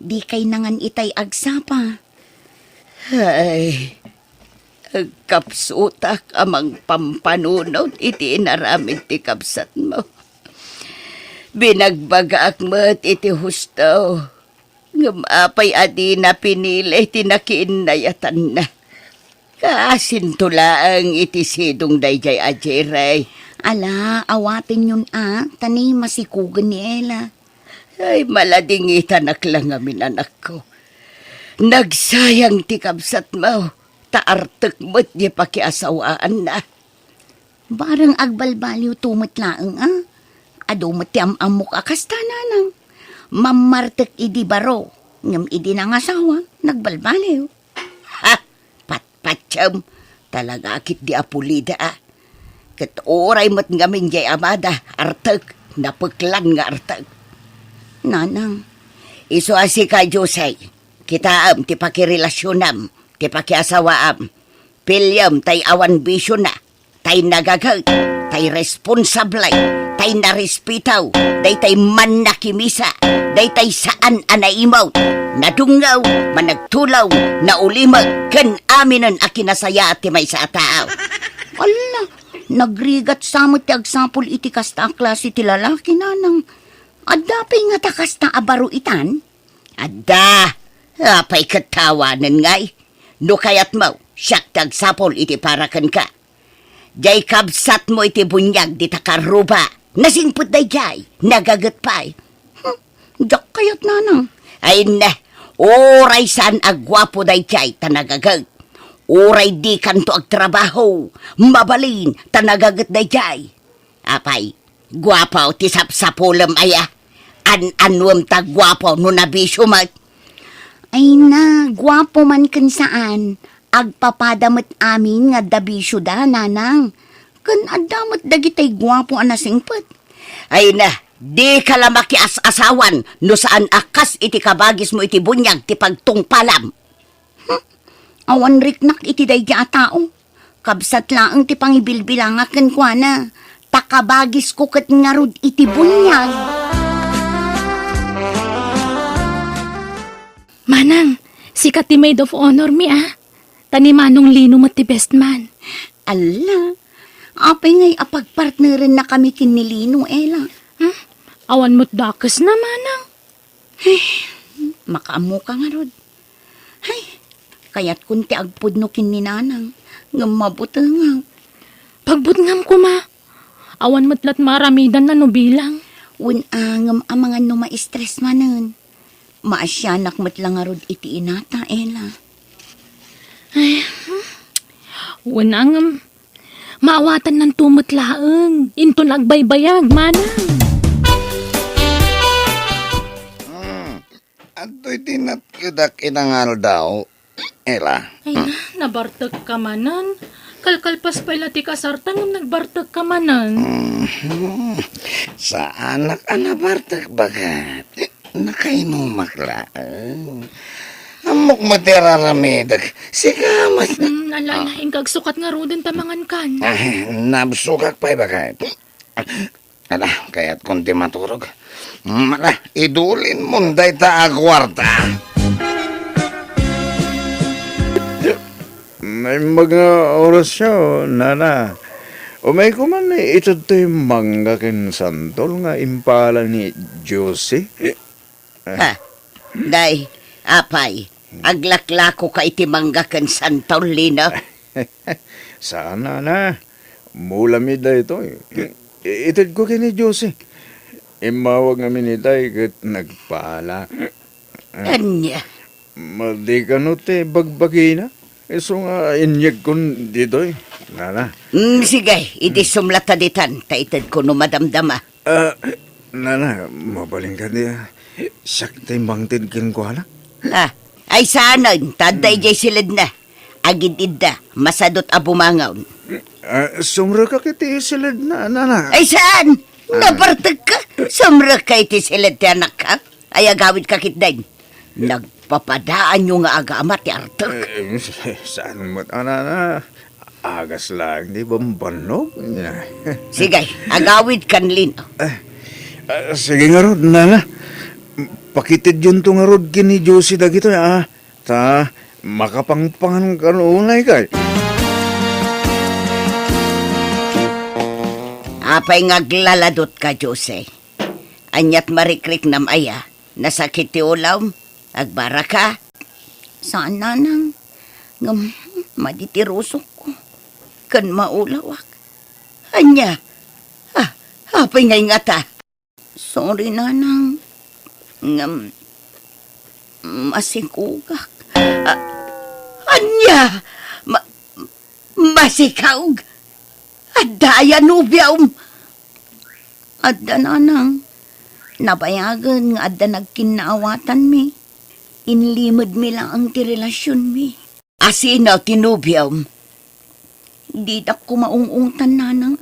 di kay nangan itay agsapa. Ay, Kapsutak amang pampanunod iti inaramid ti kapsat mo. Binagbagaak mo't iti husto. Ngumapay adi na pinili tinakiinayatan na. Kasintulaang iti sidong dayjay ajiray. Ala, awatin yun Tani masikugan ni Ella. Ay, maladingitan lang amin anak ko. Nagsayang ti kapsat mo. Taartek mo't di pakiasawaan na. Barang agbalbaliw tumot laang Adumot ti amamok akasta nanang. Mamartek idi baro. Ngam idi nang asawa. Nagbalbaliw. Ha! Patpatsam. Talaga akit di apulida Kat oray mo't ngamin jay amada. Artek. Napuklan nga artek. Nanang. Iso asi ka Josay. Kitaam ti pakirelasyon ti pakiasawaam. Pilyam tay awan bisyo na. Tay nagagag. Tay responsablay. Tay narispitaw. Day tay man nakimisa. Day tay saan anaimaw. Nadungaw. Managtulaw. Naulimag. Ken aminan akinasaya ti may sa tao. Ala. Nagrigat samot ti agsapol iti kasta klase ti lalaki nanang. Adapay nga takasta abaro itan. Adda. Apay katawanan ngay. No kayat mo, siyak tagsapol iti parakan ka. Jay kabsat mo iti bunyag di takaruba. Nasingput day jay, nagagat pa'y. Jak kayat nanang. Ay na, oray saan agwapo day jay tanagagag. Oray di kanto agtrabaho, mabalin tanagagat day jay. Apay, gwapaw ti sapsapulam aya. An-anwam tagwapo no nabisyo mat. Ay na, gwapo man kan saan. Agpapadamot amin nga dabisyo da, nanang. Kan adamot dagitay gwapo anasingpet. Ay na, di ka lang makias-asawan no saan akas iti kabagis mo iti bunyag ti pagtungpalam. Awan riknak iti dayja a tao. Kabsat laang ti pangibilbilangakan kwa na. Takabagis ko kat ngarud iti bunyag. Manang, sikat ti maid of honor mi Tanimanong lino mo ti best man. Ala, apay ngay apagpartnerin na kami kinilino, Ella. Awan mo't dakas na, manang. Makaamu ka nga, Rod. Ay, kaya't kunti agpud no kininanang. Ngamabuta nga. Pagbutngam ko ma. Awan mo't lat maramidan na no bilang. Unangam ang mga no ma-stress manan. Maasyanak mo't lang nga, Rod, iti inata, Ella. Wanang maawatan ng tumot laeng. Into nagbaybayag, manang. Ato'y tinatkudak inangal daw, Ella. Ay na, nabartag ka manan. Kalkalpas pa ila ti kasartang nagbartag ka manan. Sa anak anabartak bagat. Nakainumak lang. Amok matiraramedag. Sigamat. Alala, ingkag sukat nga rodin tamangan kan. Nabsukak pa'y bagay. Ala, kaya't kunti maturog. Ala, idulin munday ta agwarta. May mga orasyon, nana. Umay ko man ito to'y mangga ken santol nga impala ni Josie. Day, apay, aglaklako ka iti manggakan santol, Lino. Sana na. Mulamid na ito. Itid ko kini Josie. Imawag namin itay kat nagpala. Anya? Madi ka no te bagbagi na. Iso nga inyag kon dito Nana. Sige, iti sumlata ditan. Taitad ko no madamdama. Nana, mabaling ka niya. Sakti bangtid kin ko na. Ay saanon, taday jay silid na. Agid da, masadot abumangaw. Sumra ka kiti silid na, nana. Ay saan? Nabartag ka? Sumra ka iti silid ti anak ka? Ay agawid ka kitday. Nagpapadaan yung nga agama ti artok. Saan mo, nana? Agas lang, di bambanog? Sige, agawid kan Lino. Sige nga rod, nana. Pakitid yun to nga rod kini Josie dagito, ta makapangpangan kanunay kay. Apay ngaglaladot ka, Jose. Anyat marikrik nam aya, nasakit ti ulam, agbara ka. Saan nanang? Ngam, maditirusok ko. Kan maulawak. Anya, apay ngay nga ta. Sorry, nanang. Ngam, masikugak. Anya, masikawg. Adaya nubiyaw. Adda nanang. Nabayagan nga adda nagkinaawatan mi. Inlimod mi lang ang ti relasyon mi. Asinaw tinubiyaw. Di na ko maungungtan nanang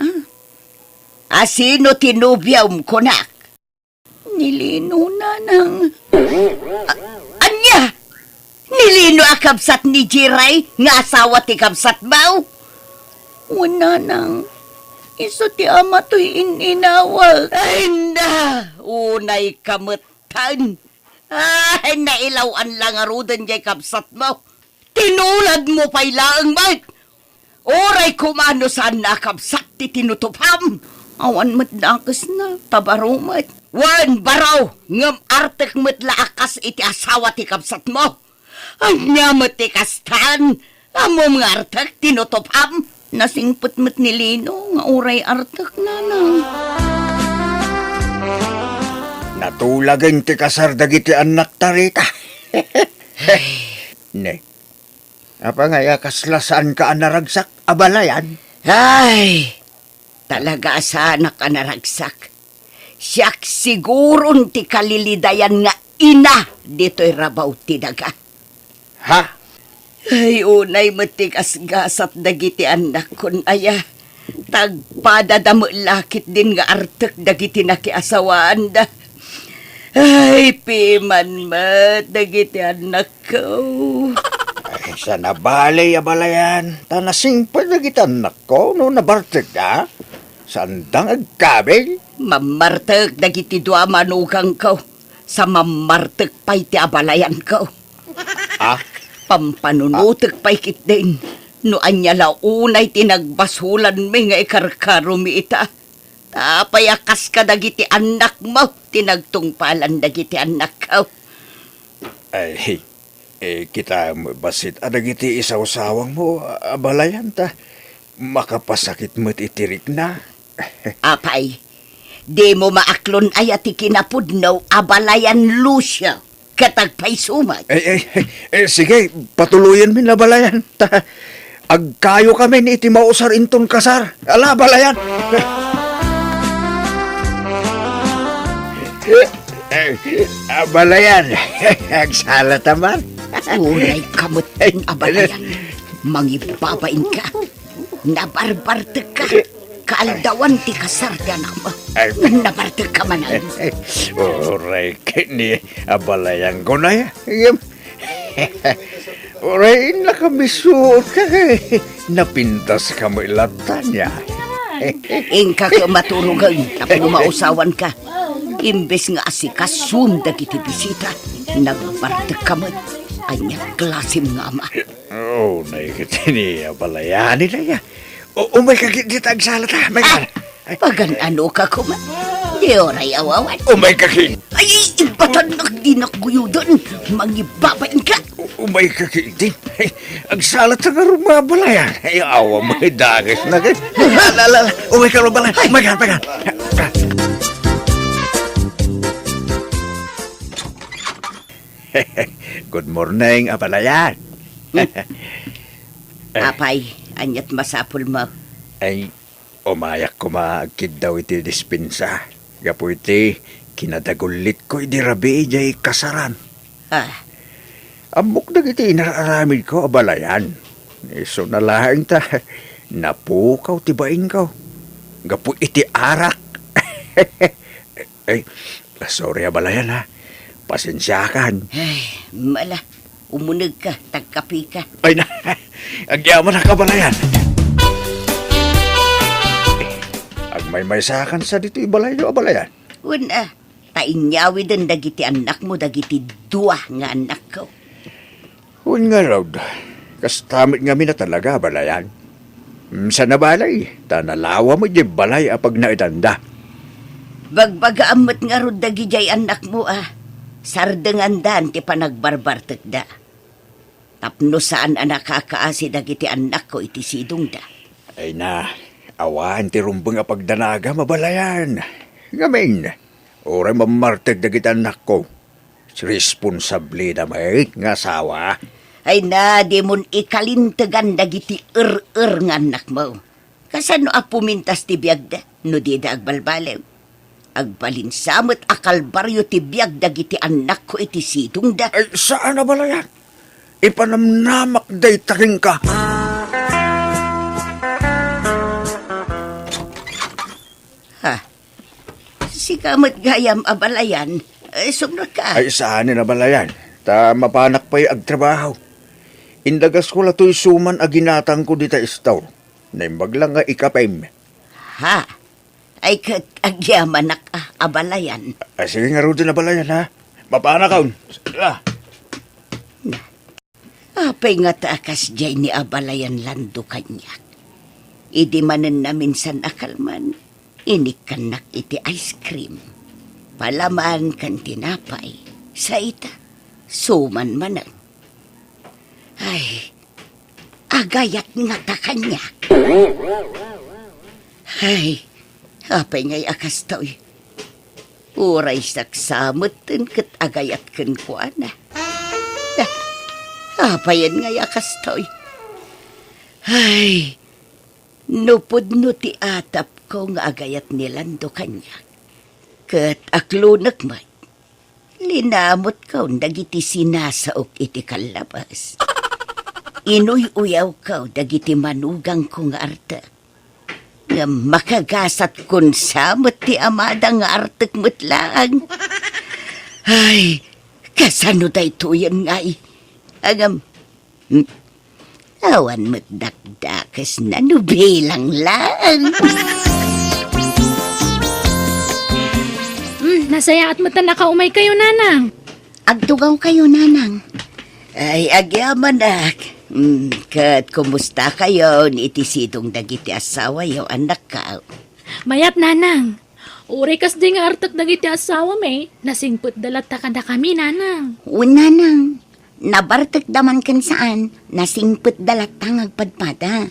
Asino tinubiyaw kunak? Nilino nanang. Anya! Nilino akabsat ni Jiray nga asawa ti kabsat baw? Wala nang. Iso ti ama to'y ininawal. Ay na! Unay kamutan. Ay, nailawan lang arudan jay kapsat mo. Tinulad mo pa'y laang mat. Oray kumano saan na kapsat ti tinutupam. Awan mat nakas na, tabarumat. Wan baraw, ngam artek mat laakas iti asawa ti kapsat mo. Anya mat ti kastan. Amo mga artek tinutupam. Nasingput mat ni Lino, nga oray artek nanang. Natulagan ti kasar dagiti anak tarita. Ne. Apa nga yakaslasaan ka anaragsak abalayan? Ay, talaga sa anak ka naragsak. Siyak siguron ti kalilidayan nga ina dito'y rabaw ti daga. Ha? Ay, unay matikas gasat dagiti anak kun aya. Tagpadadamo lakit din nga artek dagiti nakiasawaan da. Ay, piman mat dagiti anak ko. Ay, sa nabalay abalayan. Tanasing pa dagiti anak ko no nabartek da. Sandang agkabel. Mamartek dagiti dua manugang ko. Sa mamartek pa'y ti abalayan ko. Ah? Pampanunutek pa'y kit din. No anya launay tinagbasulan mi nga ikarkaro mi ita. Tapayakas ka dagiti anak mo. Tinagtungpalan dagiti anak ko. Ay, kita basit adagiti isaw-sawang mo abalayan ta. Makapasakit mo't itirik na. Apay, di mo maaklon ay ati kinapudnaw abalayan Lucia. Katagpay sumat. Sige, patuluyan min abalayan. Agkayo kami ni iti mausar inton kasar. Ala, abalayan. Abalayan. Agsala taman. Unay kamot ng abalayan. Mangipapain ka. Nabarbartek ka. Kaaldawan ti kasar ti anak mo. Nabartek ka manan. Oray, kini abalayan ko na yan. Oray, nakabisuot ka. Napintas ka mo ilatan niya. Ingka ka maturugan. Tapos mausawan ka. Imbes nga asikasum dagiti bisita. Nagbartek ka mo. Anya klasim nga ama. Oh, naikitini abalayan nila yan. Umay kakit agsalat ha, may ka. Pagan ano ka kuma? Di oray awawan. Umay kakit. Ay, ibatanak din ako doon. Mangibabain ka. Umay kakit din. Agsalat sa karumabalayan. Ay, awa mo, dagas na kayo. Umay ka rumabalayan. Umay ka. Good morning, abalayan. Apay, anyat masapul mo. Ay, umayak ko maagkid daw iti dispensa. Gapo iti, kinadagulit ko iti rabi jay kasaran. Amok na iti inararamid ko, abalayan. Iso na lahang ta, napukaw tibain ko. Gapo iti arak. Ay, sorry abalayan ha. Pasensyakan. Ay, mala. Umunag ka, tagkapi ka. Ay na, agyaman na kabalayan. Agmay-may sakan sa dito ibalayo, abalayan. Una, tainyawi din dagiti anak mo, dagiti dua nga anak ko. Hun nga, Rod. Kastamit nga na talaga, abalayan. Sa nabalay, tanalawa mo di balay apag naitanda. Bagbaga amat nga rod dagi jay anak mo Sardengan dan ti panagbarbartek da. Tapno saan nakakaasi dagiti anak ko iti sidong da. Ay na, awan ti rumbang apag danaga mabalayan. Ngamin, oray mamartag dagiti anak ko. Responsable na may nga asawa. Ay na, di mon ikalintagan dagiti nga anak mo. Kasano pumintas ti biyag da, no di da agbalbalew. Agbalinsamot akalbaryo ti biyag dagiti anak ko iti sidong da. Ay, saan na balayan? Ipanamnamak day taking ka. Si kamot gayam abalayan, sumnot ka. Ay, saan na balayan? Ta mapanak pa'y agtrabaho. Indagas ko lato'y suman aginatang ko dita istaw. Naimbag lang nga ikapim. Ay kat agyamanak abalayan. Ay, sige nga rin na balayan, ha? Mapanak ka. Apay nga taakas jay ni abalayan lando kanyak. Idi manen na minsan akalman, inikanak iti ice cream. Palaman kan tinapay, sa ita, suman manan. Ay, agayat nga ta kanyak. Ay, apay nga'y akas to'y. Uray saksamot din kat agayat kan kuana. Apayan nga yakas to'y. Ay, nupod no ti atap ko nga agayat nilando kanya. Kat aklunak man, linamot ka dagiti sinasaok iti kalabas. Inuy-uyaw ka dagiti manugang kong arta. Nga makagasat kun samot ti amada nga artek mutlaan. Ay, kasano day tuyan nga'y. Agam, awan mo't dakdakas na nubilang lang. Nasaya at mata nakaumay kayo, nanang. Agtugaw kayo, nanang. Ay, agyaman kat kumusta kayo ni iti sidong dagiti asawa yaw anak ka. Mayat, nanang. Uri kas di nga artak dagiti asawa may. Nasingput dalata ka na kami, nanang. Nanang, nabartek daman kan saan, nasingput dalatang agpadpada.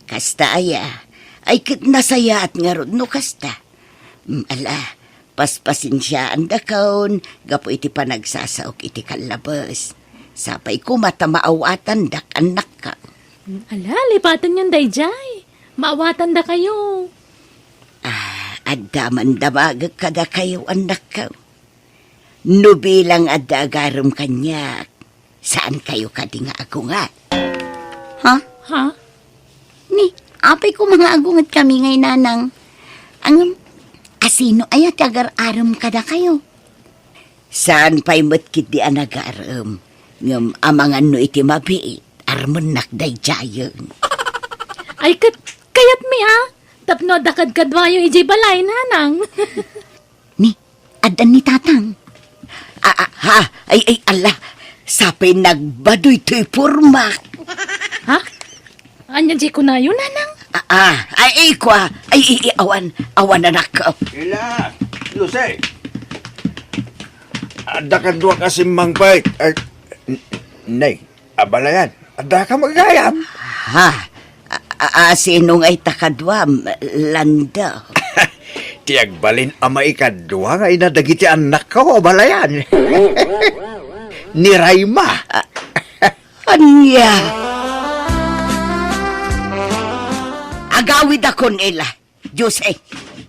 Kasta ay kit nasaya at nga rod no kasta. Paspasin siya ang dakaon, gapo iti panagsasaok iti kalabas. Sapay ko matamaawatan dak anak ka. Ala, lipatan yung dayjay. Maawatan da kayo. Adaman damagag kada kayo anak ka. Nubilang adagaram kanyak. Saan kayo kadi nga agungat? Ha? Ni, apay ko mga agungat kami ngay nanang. Ang asino ay at agar-aram kada kayo. Saan pa'y matkit di anagaram? Ngam amangan no iti mabiit, armon nakday jayon. Ay, kayat mi Tapno dakad kadwayo iji balay, nanang. Ni, adan ni tatang. Ay, ala, sapay nagbadoy to'y purmak. Ha? Anyan si kunayo, nanang? Ay, awan anak ko. Ila, Lucy. Ada ka doon kasi mangpait. Nay, abalayan. Ada ka magayam. Sinong ay takadwam, landa. Tiagbalin ama ikadwa nga inadagiti anak ko, abalayan. Ni Rayma. Anya? Agawid ako nila. Diyos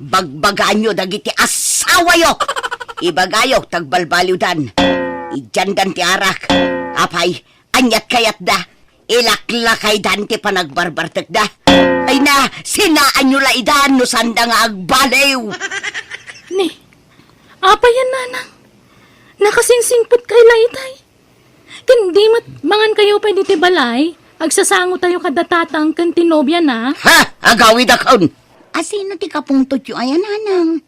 bagbagaan nyo dagiti asawa yo. Ibagayo, tagbalbaliwdan. Ijandan ti arak. Apay, anyat kayat da. Ilaklakay dan ti panagbarbartek da. Ay na, sinaan nyo laidan no sanda nga agbalew. Ni, apa yan, nanang? Nakasingsingput kay laitay. Kandi mangan kayo pa diti balay. Agsasango tayo kadatatang kan tinobya na. Agawid akon. Asino ti kapungtot yu ayan, nanang?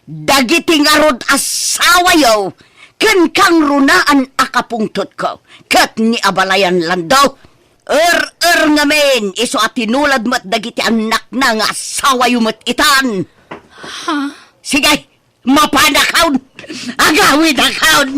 Dagiti nga rod asawa yo. Ken kang runaan akapungtot ko. Kat ni abalayan landaw. Or ngamen, iso at tinulad mo't dagiti anak na nga asawa yumot itan. Ha? Sige, mapanakaon! Agawid akaon!